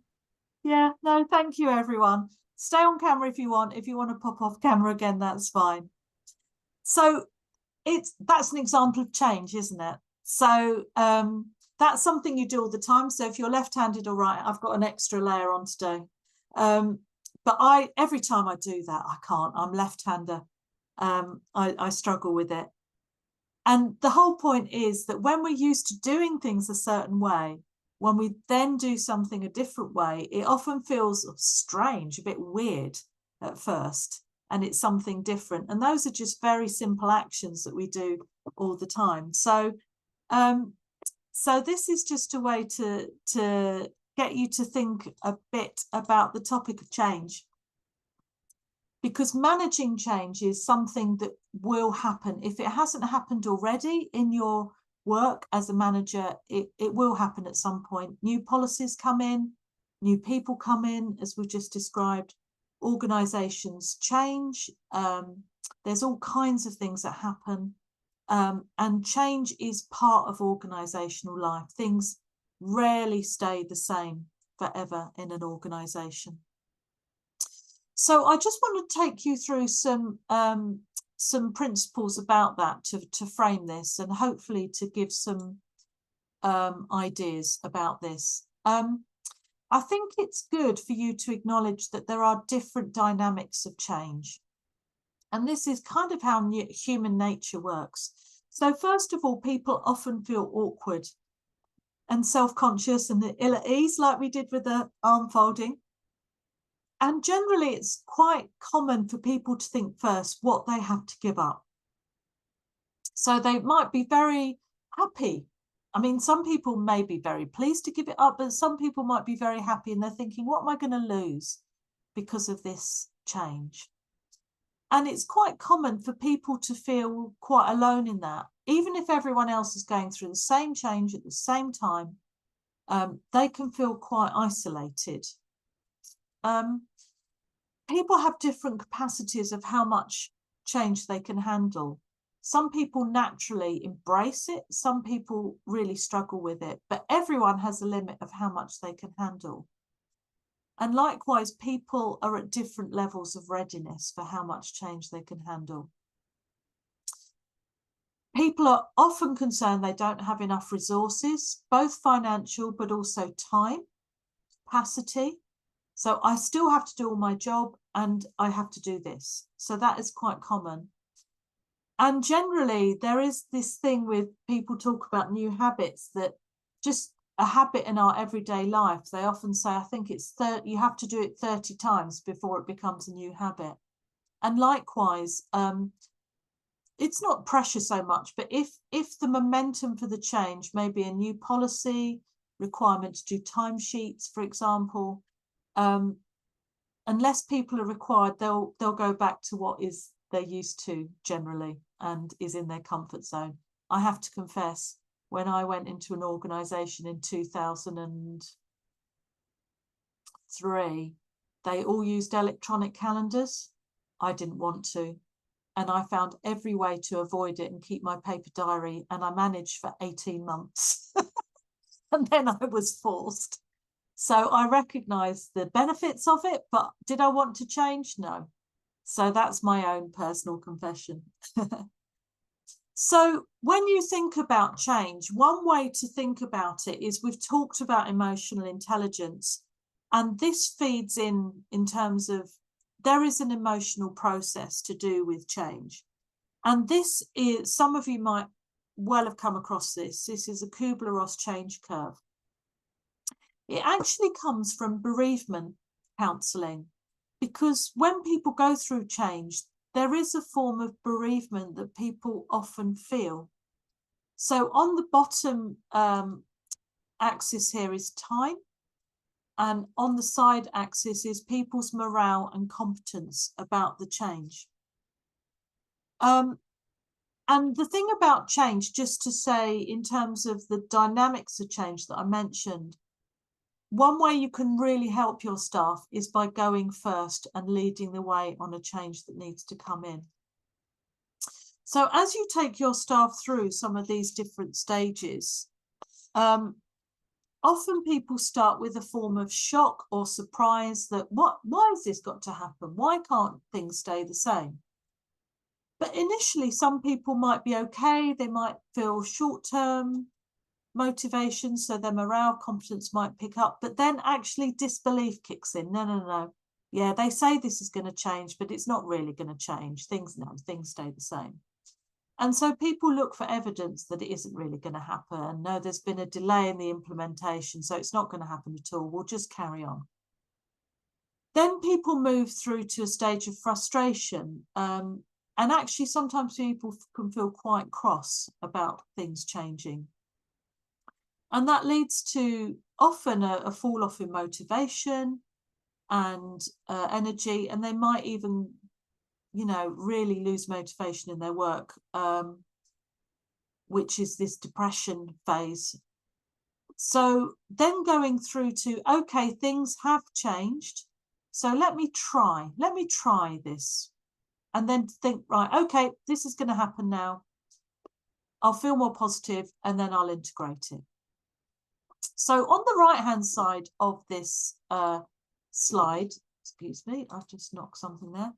Yeah, no, thank you, everyone. Stay on camera if you want. If you want to pop off camera again, that's fine. So that's an example of change, isn't it? So that's something you do all the time. So if you're left-handed or right, I've got an extra layer on today. But every time I do that, I can't. I'm left-hander. I struggle with it. And the whole point is that when we're used to doing things a certain way, when we then do something a different way, it often feels strange, a bit weird at first, and it's something different. And those are just very simple actions that we do all the time. So, so this is just a way to get you to think a bit about the topic of change. Because managing change is something that will happen. If it hasn't happened already in your work as a manager, it will happen at some point. New policies come in, new people come in, as we just described. Organizations change. There's all kinds of things that happen. And change is part of organizational life. Things rarely stay the same forever in an organization. So I just want to take you through some principles about that to frame this, and hopefully to give some ideas about this. I think it's good for you to acknowledge that there are different dynamics of change. And this is kind of how human nature works. So first of all, people often feel awkward and self-conscious and ill at ease, like we did with the arm folding. And generally, it's quite common for people to think first what they have to give up. So they might be very happy. I mean, some people may be very pleased to give it up, but some people might be very happy and they're thinking, what am I going to lose because of this change? And it's quite common for people to feel quite alone in that. Even if everyone else is going through the same change at the same time, they can feel quite isolated. People have different capacities of how much change they can handle. Some people naturally embrace it. Some people really struggle with it, but everyone has a limit of how much they can handle. And likewise, people are at different levels of readiness for how much change they can handle. People are often concerned they don't have enough resources, both financial, but also time, capacity. So I still have to do all my job and I have to do this. So that is quite common. And generally, there is this thing with people talk about new habits, that just a habit in our everyday life, they often say, I think it's 30, you have to do it 30 times before it becomes a new habit. And likewise, it's not pressure so much, but if the momentum for the change, maybe a new policy, requirement to do timesheets, for example, unless people are required, they'll go back to what is they're used to generally and is in their comfort zone. I have to confess, when I went into an organization in 2003, they all used electronic calendars. I didn't want to. And I found every way to avoid it and keep my paper diary. And I managed for 18 months. And then I was forced. So I recognise the benefits of it, but did I want to change? No. So that's my own personal confession. So when you think about change, one way to think about it is, we've talked about emotional intelligence, and this feeds in terms of there is an emotional process to do with change. And this is, some of you might well have come across this. This is a Kubler-Ross change curve. It actually comes from bereavement counselling, because when people go through change, there is a form of bereavement that people often feel. So on the bottom axis here is time, and on the side axis is people's morale and competence about the change. And the thing about change, just to say in terms of the dynamics of change that I mentioned, one way you can really help your staff is by going first and leading the way on a change that needs to come in. So as you take your staff through some of these different stages, often people start with a form of shock or surprise that why has this got to happen? Why can't things stay the same? But initially, some people might be okay. They might feel short-term motivation, so their morale, competence might pick up, but then actually disbelief kicks in. No. Yeah, they say this is going to change, but it's not really going to change. Things stay the same. And so people look for evidence that it isn't really going to happen. No, there's been a delay in the implementation, so it's not going to happen at all. We'll just carry on. Then people move through to a stage of frustration. And actually, sometimes people can feel quite cross about things changing. And that leads to often a fall off in motivation and energy, and they might even, really lose motivation in their work, which is this depression phase. So then going through to, okay, things have changed, so let me try this. And then think, right, okay, this is going to happen now. I'll feel more positive, and then I'll integrate it. So on the right-hand side of this slide, excuse me, I've just knocked something there,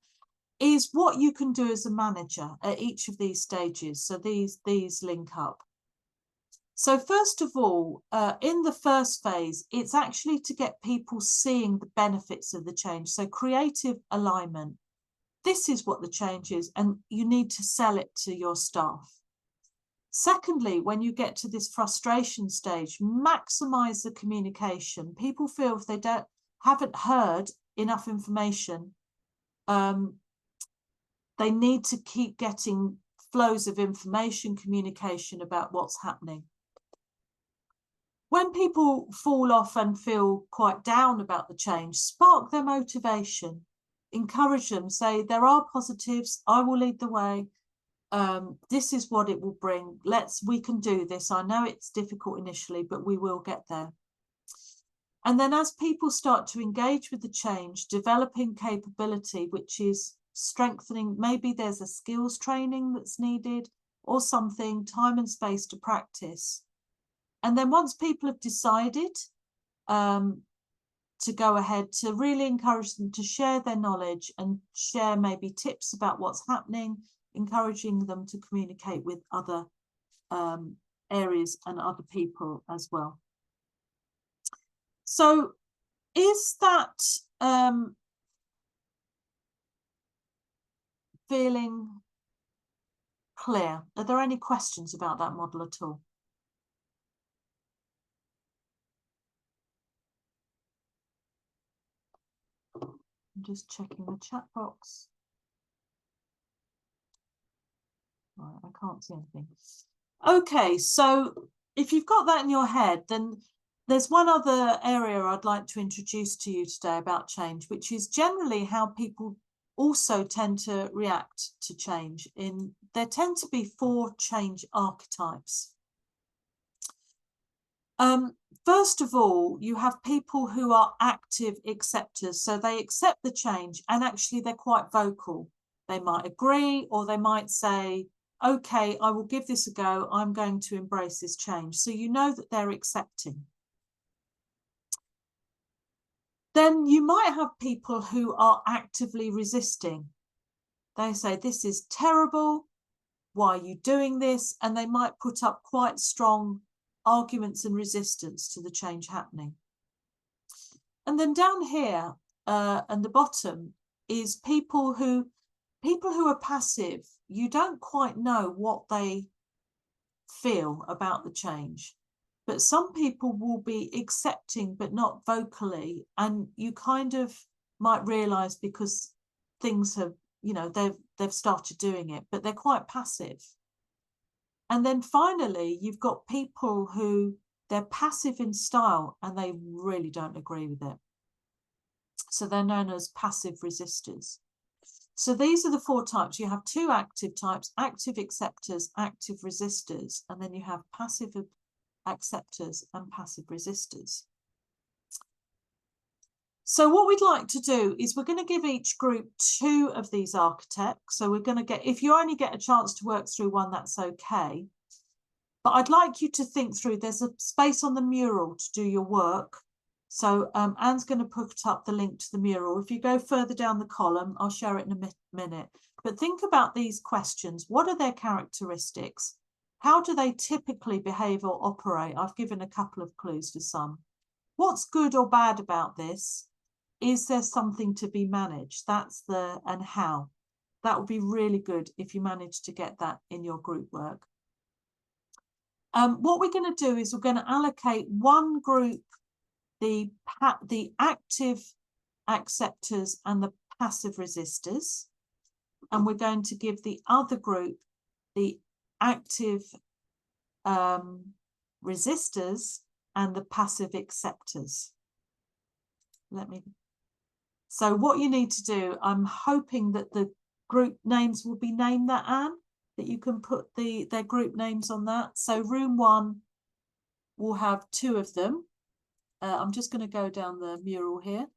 is what you can do as a manager at each of these stages. So these link up. So first of all, in the first phase, it's actually to get people seeing the benefits of the change. So creative alignment. This is what the change is, and you need to sell it to your staff. Secondly, when you get to this frustration stage, maximize the communication. People feel if they haven't heard enough information, they need to keep getting flows of information, communication about what's happening. When people fall off and feel quite down about the change, spark their motivation, encourage them, say there are positives, I will lead the way. This is what it will bring. We can do this. I know it's difficult initially, but we will get there. And then as people start to engage with the change, developing capability, which is strengthening, maybe there's a skills training that's needed or something, time and space to practice. And then once people have decided to go ahead, to really encourage them to share their knowledge and share maybe tips about what's happening, encouraging them to communicate with other areas and other people as well. So is that feeling clear? Are there any questions about that model at all? I'm just checking the chat box. Right, I can't see anything. Okay, so if you've got that in your head, then there's one other area I'd like to introduce to you today about change, which is generally how people also tend to react to change. There tend to be 4 change archetypes. First of all, you have people who are active acceptors. So they accept the change and actually they're quite vocal. They might agree or they might say, okay, I will give this a go. I'm going to embrace this change. So you know that they're accepting. Then you might have people who are actively resisting. They say, this is terrible. Why are you doing this? And they might put up quite strong arguments and resistance to the change happening. And then down here and the bottom is people who are passive. You don't quite know what they feel about the change, but some people will be accepting but not vocally, and you kind of might realize because things have, you know, they've started doing it, but they're quite passive. And then finally, you've got people who they're passive in style and they really don't agree with it. So they're known as passive resistors. So these are the 4 types. You have 2 active types, active acceptors, active resistors, and then you have passive acceptors and passive resistors. So what we'd like to do is we're going to give each group 2 of these archetypes. So we're going to get, if you only get a chance to work through one, that's okay. But I'd like you to think through, there's a space on the mural to do your work. So Anne's going to put up the link to the mural. If you go further down the column, I'll share it in a minute. But think about these questions. What are their characteristics? How do they typically behave or operate? I've given a couple of clues for some. What's good or bad about this? Is there something to be managed? That's and how. That would be really good if you manage to get that in your group work. What we're going to do is we're going to allocate one group the active acceptors and the passive resistors, and we're going to give the other group the active resistors and the passive acceptors. So what you need to do, I'm hoping that the group names will be named that, Anne, that you can put their group names on that. So room 1 will have 2 of them. I'm just going to go down the mural here.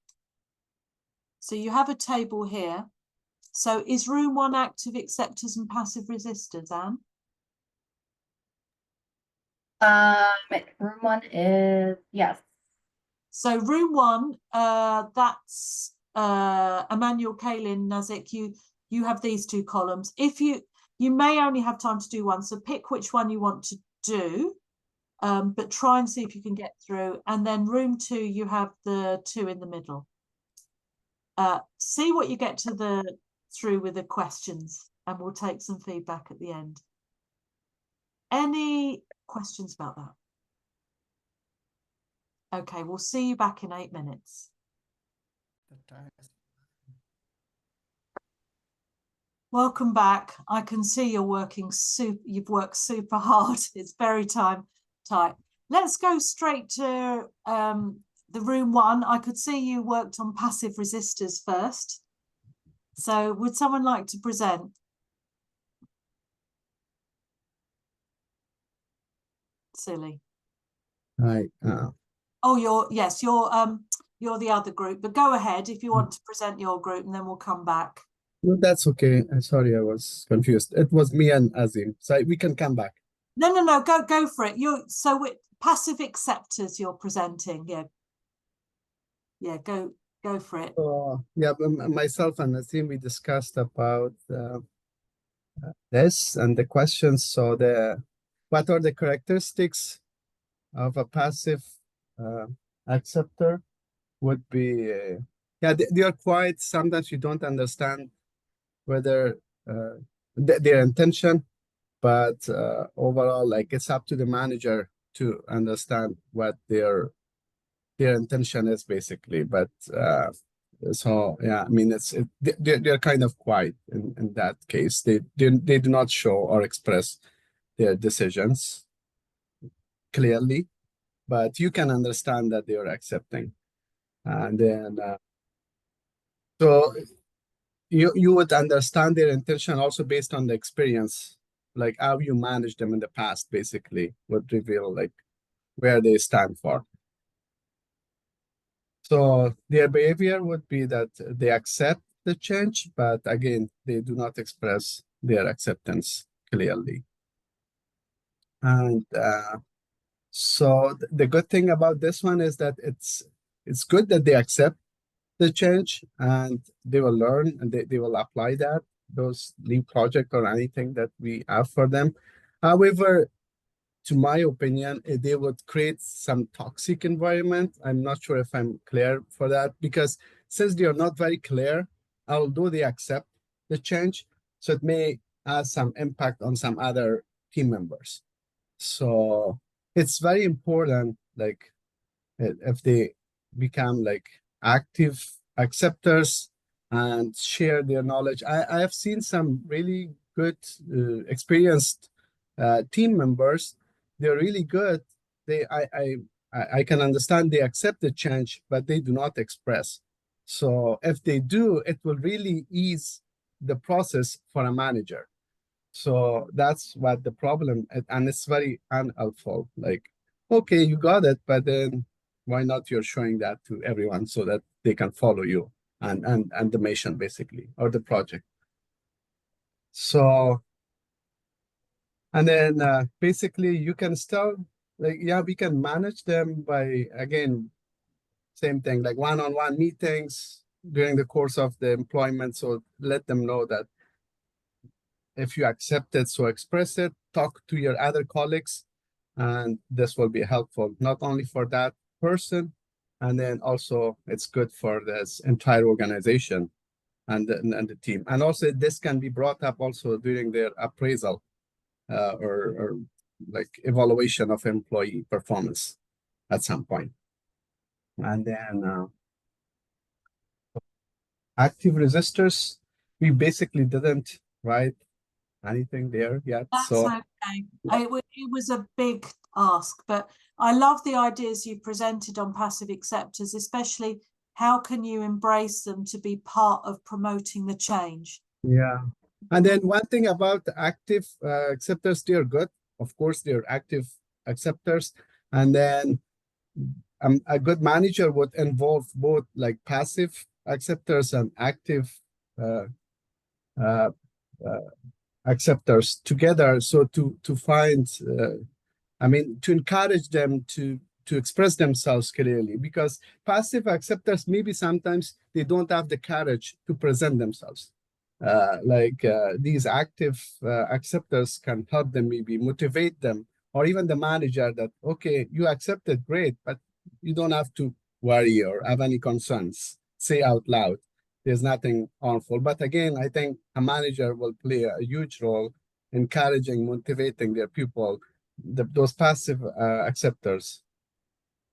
So you have a table here. So is room 1 active acceptors and passive resistors, Anne? Room 1 is, yes. So room 1, that's Emmanuel, Kaylin, Nazik. You have these 2 columns. If you may only have time to do one, so pick which one you want to do. But try and see if you can get through. And then room 2, you have the 2 in the middle. See what you get through with the questions, and we'll take some feedback at the end. Any questions about that? Okay, we'll see you back in 8 minutes. The time is Welcome back. I can see you're working you've worked super hard. It's very time tight. Let's go straight to the room one. I could see you worked on passive resistors first. So would someone like to present? Silly. Hi. Oh, you're the other group, but go ahead if you want to present your group and then we'll come back. No, that's okay. Sorry, I was confused. It was me and Azim. So we can come back. No, go for it. With passive acceptors you're presenting. Yeah, go for it. Yeah, myself and Azim, we discussed about this and the questions. So what are the characteristics of a passive acceptor would be, yeah, they are quite, sometimes you don't understand whether their intention, but overall, like it's up to the manager to understand what their intention is basically. But so yeah, I mean, they're kind of quiet in that case. They do not show or express their decisions clearly, but you can understand that they are accepting. And then so you would understand their intention also based on the experience, like how you managed them in the past, basically would reveal like where they stand for. So their behavior would be that they accept the change, but again, they do not express their acceptance clearly. And so the good thing about this one is that it's good that they accept the change and they will learn and they will apply those lead project or anything that we have for them. However, to my opinion, they would create some toxic environment. I'm not sure if I'm clear for that, because since they are not very clear, although they accept the change, so it may have some impact on some other team members. So it's very important, like if they become like active acceptors and share their knowledge. I have seen some really good, experienced team members. They're really good. I can understand they accept the change, but they do not express. So if they do, it will really ease the process for a manager. So that's what the problem, and it's very unhelpful. Like, okay, you got it, but then why not you're showing that to everyone so that they can follow you and the mission basically, or the project. So, and then basically you can still, like, yeah, we can manage them by, again, same thing, like one-on-one meetings during the course of the employment. So let them know that if you accept it, so express it, talk to your other colleagues, and this will be helpful, not only for that person, and then also it's good for this entire organization and the team. And also this can be brought up also during their appraisal or like evaluation of employee performance at some point. And then active resistors, we basically didn't write anything there yet. That's so okay. It was a big ask, but I love the ideas you presented on passive acceptors, especially how can you embrace them to be part of promoting the change. Yeah. And then one thing about the active acceptors, they're good. Of course, they're active acceptors. And then a good manager would involve both like passive acceptors and active acceptors together. So to find, I mean, to encourage them to express themselves clearly, because passive acceptors, maybe sometimes they don't have the courage to present themselves. These active acceptors can help them, maybe motivate them, or even the manager that, okay, you accepted, great, but you don't have to worry or have any concerns. Say out loud. There's nothing harmful. But again, I think a manager will play a huge role encouraging, motivating their people, those passive acceptors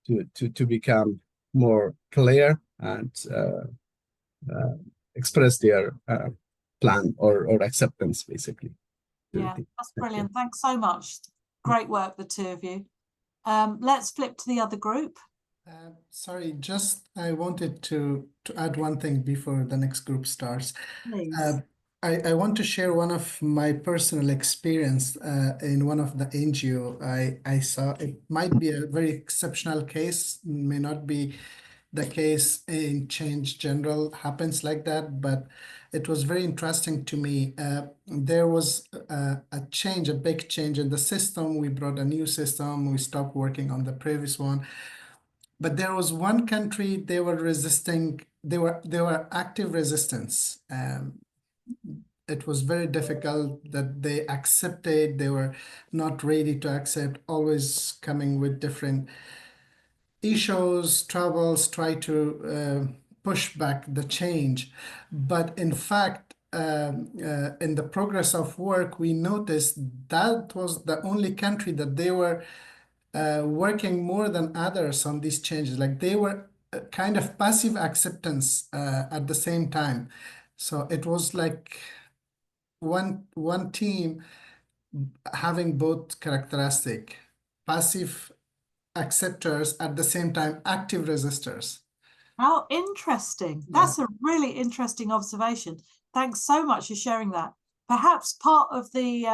to become more clear and express their plan or acceptance, basically. Yeah, that's brilliant. Thanks so much. Great work, the two of you. Let's flip to the other group. Sorry, just I wanted to add one thing before the next group starts. Please. I want to share one of my personal experience in one of the NGO I saw. It might be a very exceptional case, may not be the case in Change General happens like that, but it was very interesting to me. There was a change, a big change in the system. We brought a new system. We stopped working on the previous one. But there was one country they were resisting. They were active resistance. It was very difficult that they accepted. They were not ready to accept. Always coming with different issues, troubles, try to push back the change. But in fact, in the progress of work, we noticed that was the only country that they were working more than others on these changes. Like they were kind of passive acceptance at the same time. So it was like one team having both characteristic, passive acceptors at the same time, active resistors. How interesting. That's a really interesting observation. Thanks so much for sharing that. Perhaps part of the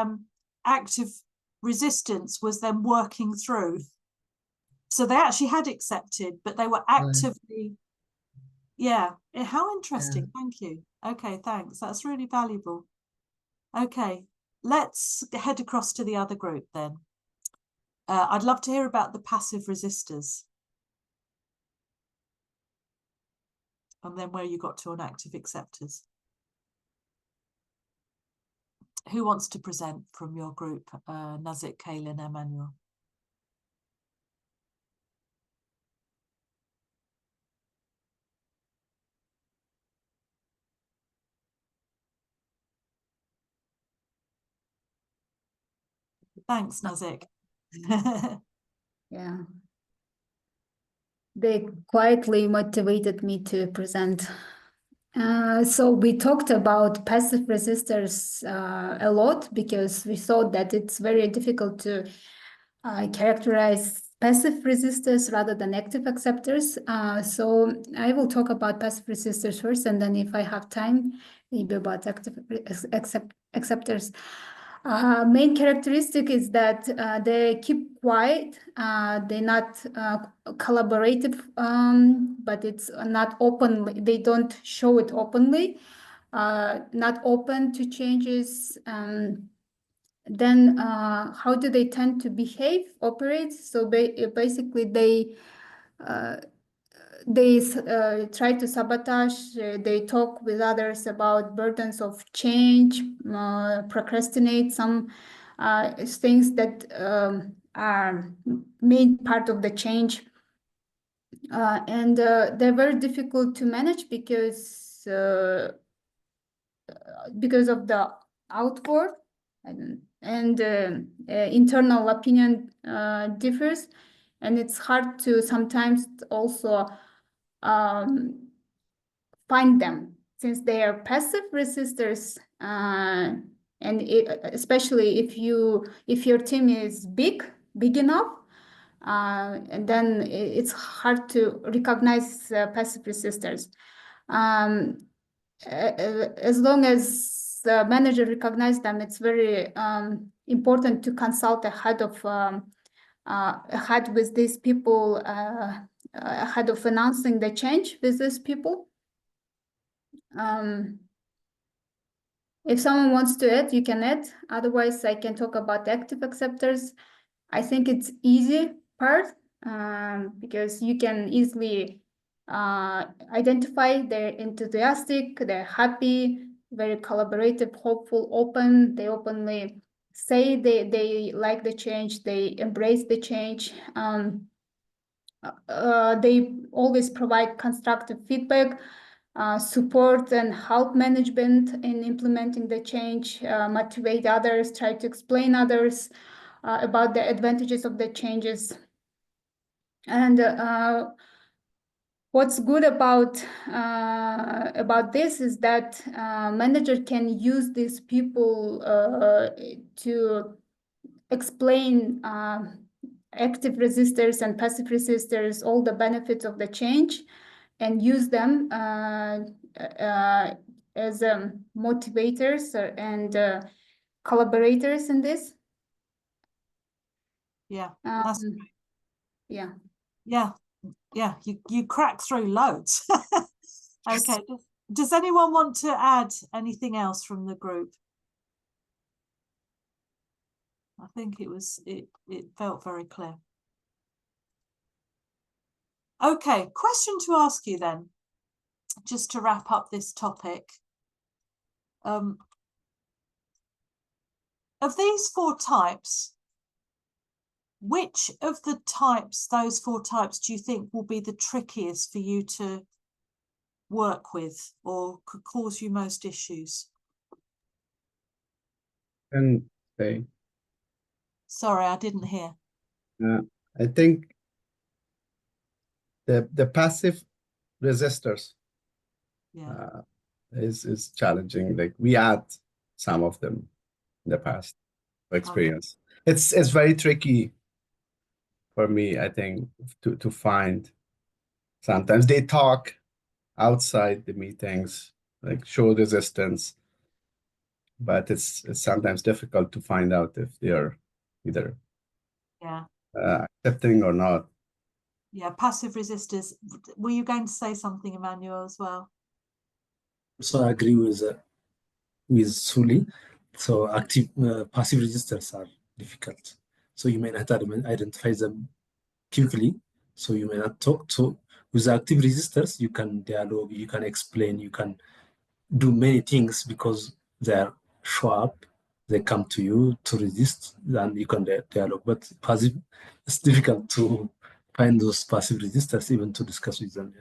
active resistance was them working through. So they actually had accepted, but they were actively, how interesting. Thank you. Okay, thanks. That's really valuable. Okay, let's head across to the other group then. I'd love to hear about the passive resistors. And then where you got to on active acceptors. Who wants to present from your group? Nazik, Kaylin, Emmanuel. Thanks, Nazik. Yeah. They quietly motivated me to present. So we talked about passive resistors a lot because we thought that it's very difficult to characterize passive resistors rather than active acceptors. So I will talk about passive resistors first, and then if I have time, maybe about active acceptors. Main characteristic is that they keep quiet. They're not collaborative, but it's not open. They don't show it openly. Not open to changes. Then how do they tend to behave, operate? So basically they try to sabotage, they talk with others about burdens of change, procrastinate some things that are main part of the change. And they're very difficult to manage because of the outward and internal opinion differs, and it's hard to sometimes also find them since they are passive resistors, and especially if your team is big enough, and then it's hard to recognize passive resistors. As long as the manager recognizes them, it's very important to consult ahead with these people, ahead of announcing the change with these people. If someone wants to add, you can add. Otherwise, I can talk about active acceptors. I think it's easy part because you can easily identify they're enthusiastic, they're happy, very collaborative, hopeful, open. They openly say they like the change, they embrace the change. They always provide constructive feedback, support and help management in implementing the change, motivate others, try to explain others about the advantages of the changes. And What's good about this is that manager can use these people to explain active resistors and passive resistors, all the benefits of the change, and use them as motivators and collaborators in this. Yeah, yeah. Yeah, you crack through loads. Okay, does anyone want to add anything else from the group? I think it felt very clear. Okay, question to ask you then, just to wrap up this topic. Of these 4 types, which of the types, those 4 types, do you think will be the trickiest for you to work with or could cause you most issues? And say, Sorry, I didn't hear. I think the passive resistors Yeah. is challenging. Like we had some of them in the past experience. Okay. It's very tricky for me, I think, to find. Sometimes they talk outside the meetings, like show resistance, but it's sometimes difficult to find out if they're either accepting or not. Yeah, passive resistors. Were you going to say something, Emmanuel, as well? So I agree with Suli. So active passive resistors are difficult. So you may not identify them quickly. So you may not talk to. With active resistors, you can dialogue, you can explain, you can do many things because they show up, they come to you to resist, and you can dialogue. But passive, it's difficult to find those passive resistors, even to discuss with them.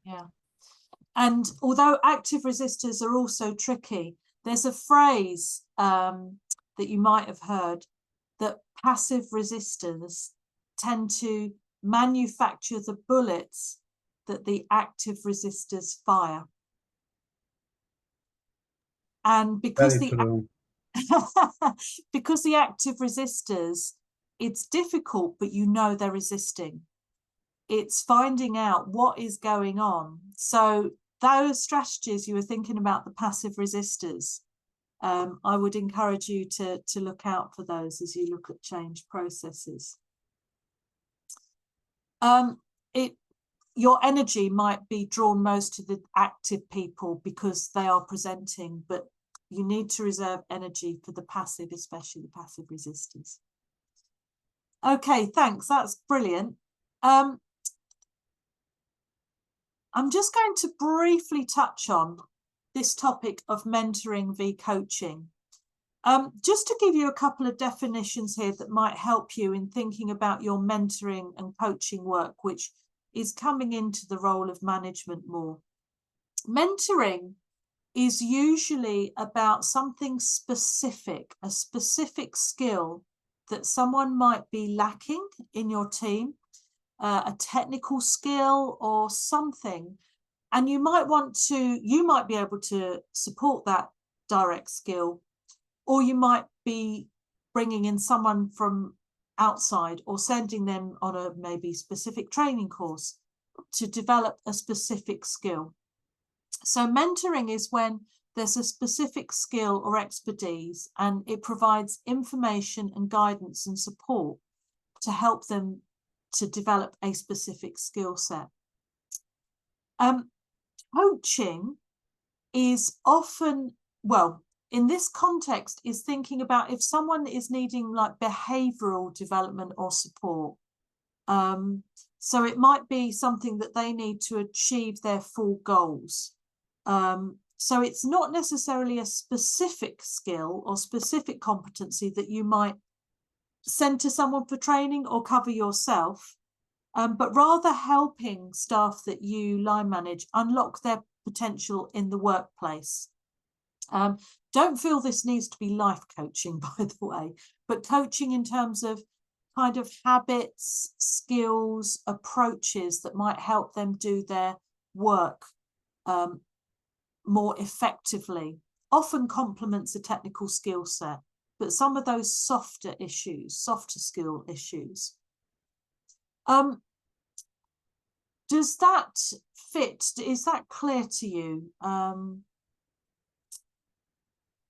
Yeah. And although active resistors are also tricky, there's a phrase that you might have heard, that passive resistors tend to manufacture the bullets that the active resistors fire. And because because the active resistors, it's difficult, but you know they're resisting. It's finding out what is going on. So those strategies you were thinking about, the passive resistors, I would encourage you to look out for those as you look at change processes. Your energy might be drawn most to the active people because they are presenting, but you need to reserve energy for the passive, especially the passive resistors. Okay, thanks. That's brilliant. I'm just going to briefly touch on this topic of mentoring v coaching. Just to give you a couple of definitions here that might help you in thinking about your mentoring and coaching work, which is coming into the role of management more. Mentoring is usually about something specific, a specific skill that someone might be lacking in your team, a technical skill or something, and you might be able to support that direct skill, or you might be bringing in someone from outside or sending them on a maybe specific training course to develop a specific skill. So mentoring is when there's a specific skill or expertise and it provides information and guidance and support to help them to develop a specific skill set. Coaching is often, well, in this context, is thinking about if someone is needing like behavioral development or support. So it might be something that they need to achieve their full goals. So it's not necessarily a specific skill or specific competency that you might send to someone for training or cover yourself, but rather helping staff that you line manage unlock their potential in the workplace. Don't feel this needs to be life coaching, by the way, but coaching in terms of kind of habits, skills, approaches that might help them do their work more effectively. Often complements a technical skill set, but some of those softer skill issues. Does that fit? Is that clear to you? Are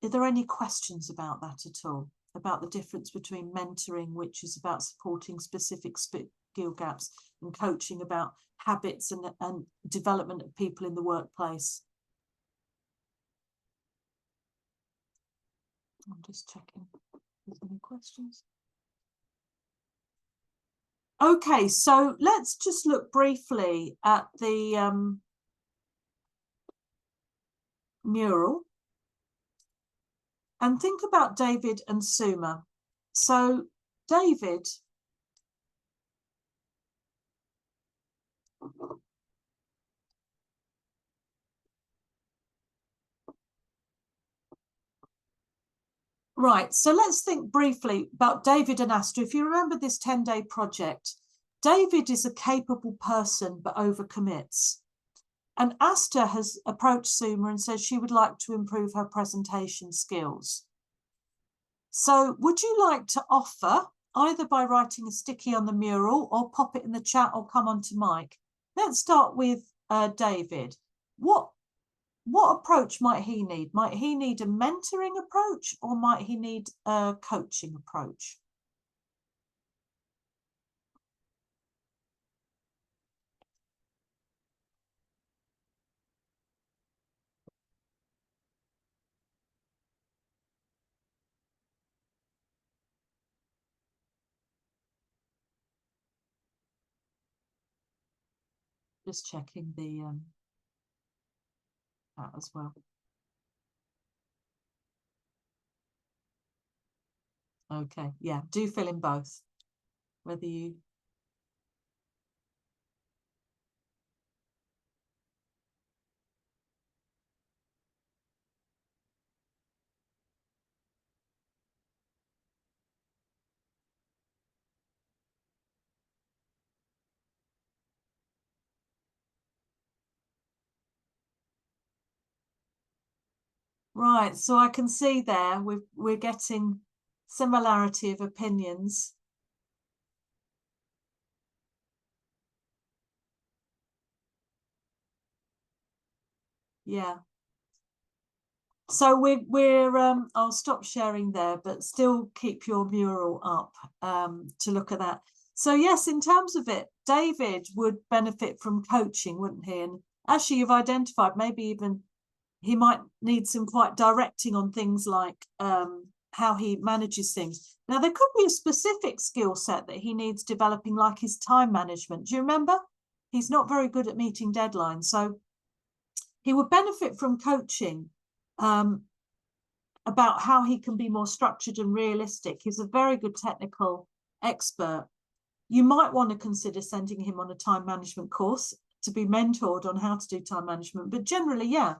there any questions about that at all? About the difference between mentoring, which is about supporting specific skill gaps, and coaching about habits and development of people in the workplace? I'm just checking if there's any questions. Okay, so let's just look briefly at the mural and think about David and Suma. So David, right, so let's think briefly about David and Asta. If you remember this 10-day project, David is a capable person but overcommits. And Asta has approached Suma and says she would like to improve her presentation skills. So would you like to offer, either by writing a sticky on the mural or pop it in the chat or come on to mic? Let's start with David. What approach might he need? Might he need a mentoring approach or might he need a coaching approach? Just checking the that as well. Okay, yeah, do fill in both. Whether you right, so I can see there we're getting similarity of opinions. Yeah. So we're I'll stop sharing there, but still keep your mural up to look at that. So yes, in terms of it, David would benefit from coaching, wouldn't he? And actually, you've identified maybe even he might need some quite directing on things like how he manages things. Now, there could be a specific skill set that he needs developing, like his time management. Do you remember? He's not very good at meeting deadlines. So he would benefit from coaching about how he can be more structured and realistic. He's a very good technical expert. You might want to consider sending him on a time management course to be mentored on how to do time management. But generally, yeah,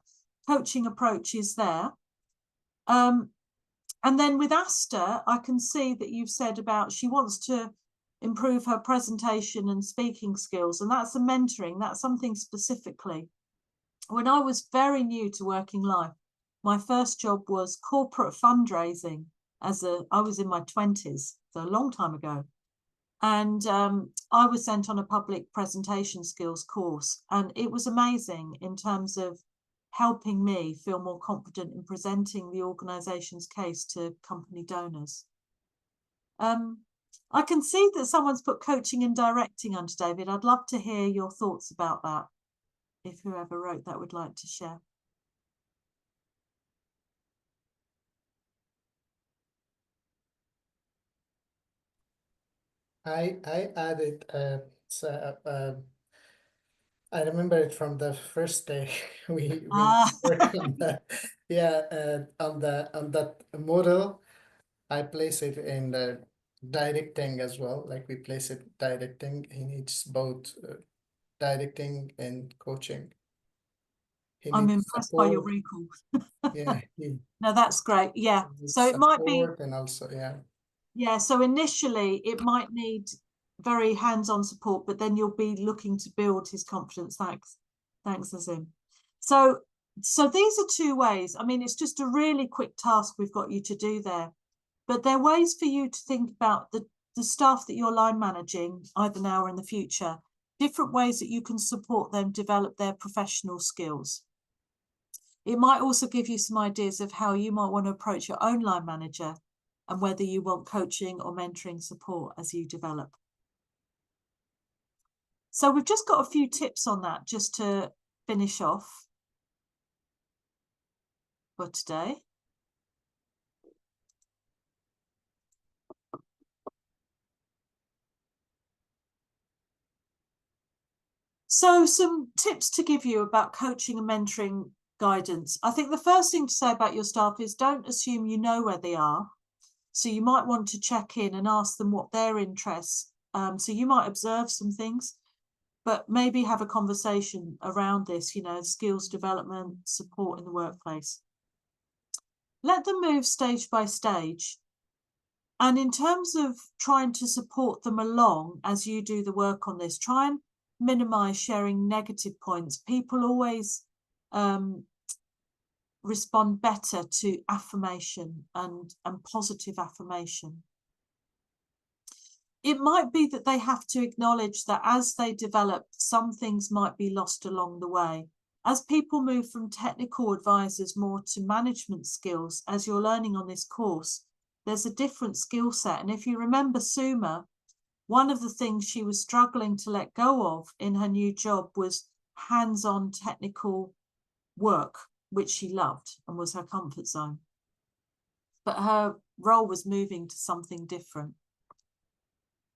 coaching approach is there. And then with Asta, I can see that you've said about she wants to improve her presentation and speaking skills, and that's a mentoring, that's something specifically. When I was very new to working life, my first job was corporate fundraising I was in my 20s, so a long time ago. And I was sent on a public presentation skills course, and it was amazing in terms of helping me feel more confident in presenting the organisation's case to company donors. I can see that someone's put coaching and directing under David. I'd love to hear your thoughts about that, if whoever wrote that would like to share. I added I remember it from the first day we worked on that. Yeah, on that model, I place it in the directing as well. Like we place it directing. He needs both directing and coaching. He I'm needs impressed by your support. recall. Yeah. No, that's great. Yeah. So it might be, and also, yeah. Yeah, so initially it might need very hands-on support, but then you'll be looking to build his confidence. Thanks, Azim. So these are two ways. I mean, it's just a really quick task we've got you to do there, but they're ways for you to think about the staff that you're line managing, either now or in the future, different ways that you can support them develop their professional skills. It might also give you some ideas of how you might want to approach your own line manager and whether you want coaching or mentoring support as you develop. So we've just got a few tips on that just to finish off for today. So some tips to give you about coaching and mentoring guidance. I think the first thing to say about your staff is don't assume you know where they are. So you might want to check in and ask them what their interests. So you might observe some things, but maybe have a conversation around this, you know, skills development, support in the workplace. Let them move stage by stage. And in terms of trying to support them along as you do the work on this, try and minimize sharing negative points. People always respond better to affirmation and positive affirmation. It might be that they have to acknowledge that as they develop, some things might be lost along the way. As people move from technical advisors more to management skills, as you're learning on this course, there's a different skill set. And if you remember Suma, one of the things she was struggling to let go of in her new job was hands-on technical work, which she loved and was her comfort zone. But her role was moving to something different.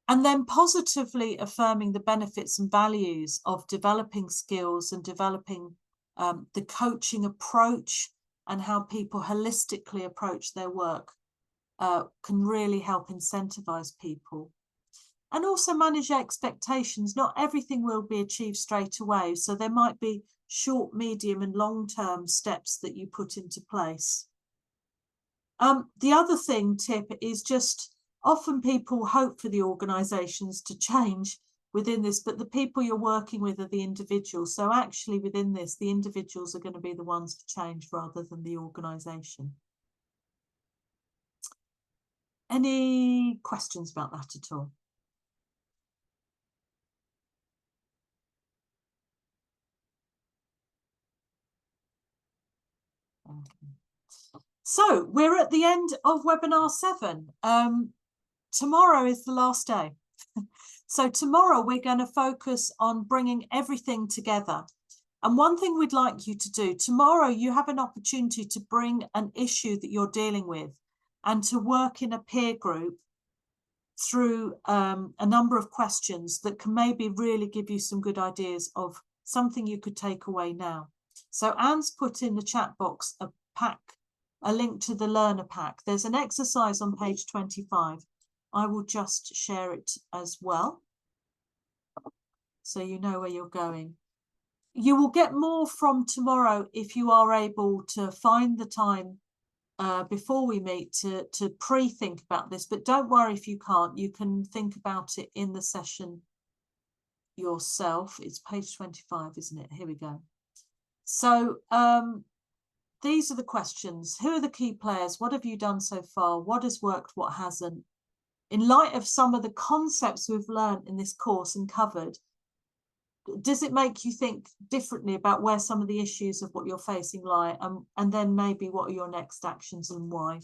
And then positively affirming the benefits and values of developing skills and developing the coaching approach and how people holistically approach their work can really help incentivize people. And also manage expectations. Not everything will be achieved straight away. So there might be short, medium and long-term steps that you put into place. The other tip is just often people hope for the organisations to change within this, but the people you're working with are the individuals. So actually within this, the individuals are going to be the ones to change rather than the organisation. Any questions about that at all? Okay. So we're at the end of webinar 7. Tomorrow is the last day. So tomorrow we're going to focus on bringing everything together. And one thing we'd like you to do, tomorrow you have an opportunity to bring an issue that you're dealing with and to work in a peer group through a number of questions that can maybe really give you some good ideas of something you could take away now. So Anne's put in the chat box a link to the learner pack. There's an exercise on page 25. I will just share it as well, so you know where you're going. You will get more from tomorrow if you are able to find the time before we meet to pre-think about this, but don't worry if you can't. You can think about it in the session yourself. It's page 25, isn't it? Here we go. So these are the questions. Who are the key players? What have you done so far? What has worked? What hasn't? In light of some of the concepts we've learned in this course and covered, does it make you think differently about where some of the issues of what you're facing lie? And then maybe what are your next actions and why?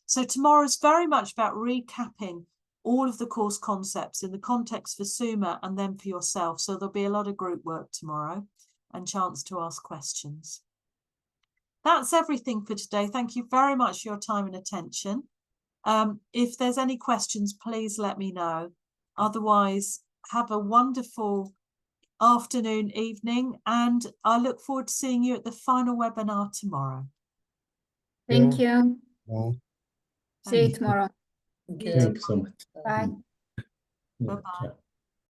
So tomorrow is very much about recapping all of the course concepts in the context for Suma and then for yourself. So there'll be a lot of group work tomorrow and chance to ask questions. That's everything for today. Thank you very much for your time and attention. If there's any questions, please let me know. Otherwise, have a wonderful afternoon, evening, and I look forward to seeing you at the final webinar tomorrow. Thank you. Well, See you tomorrow. Thank you so much. Bye. Bye-bye.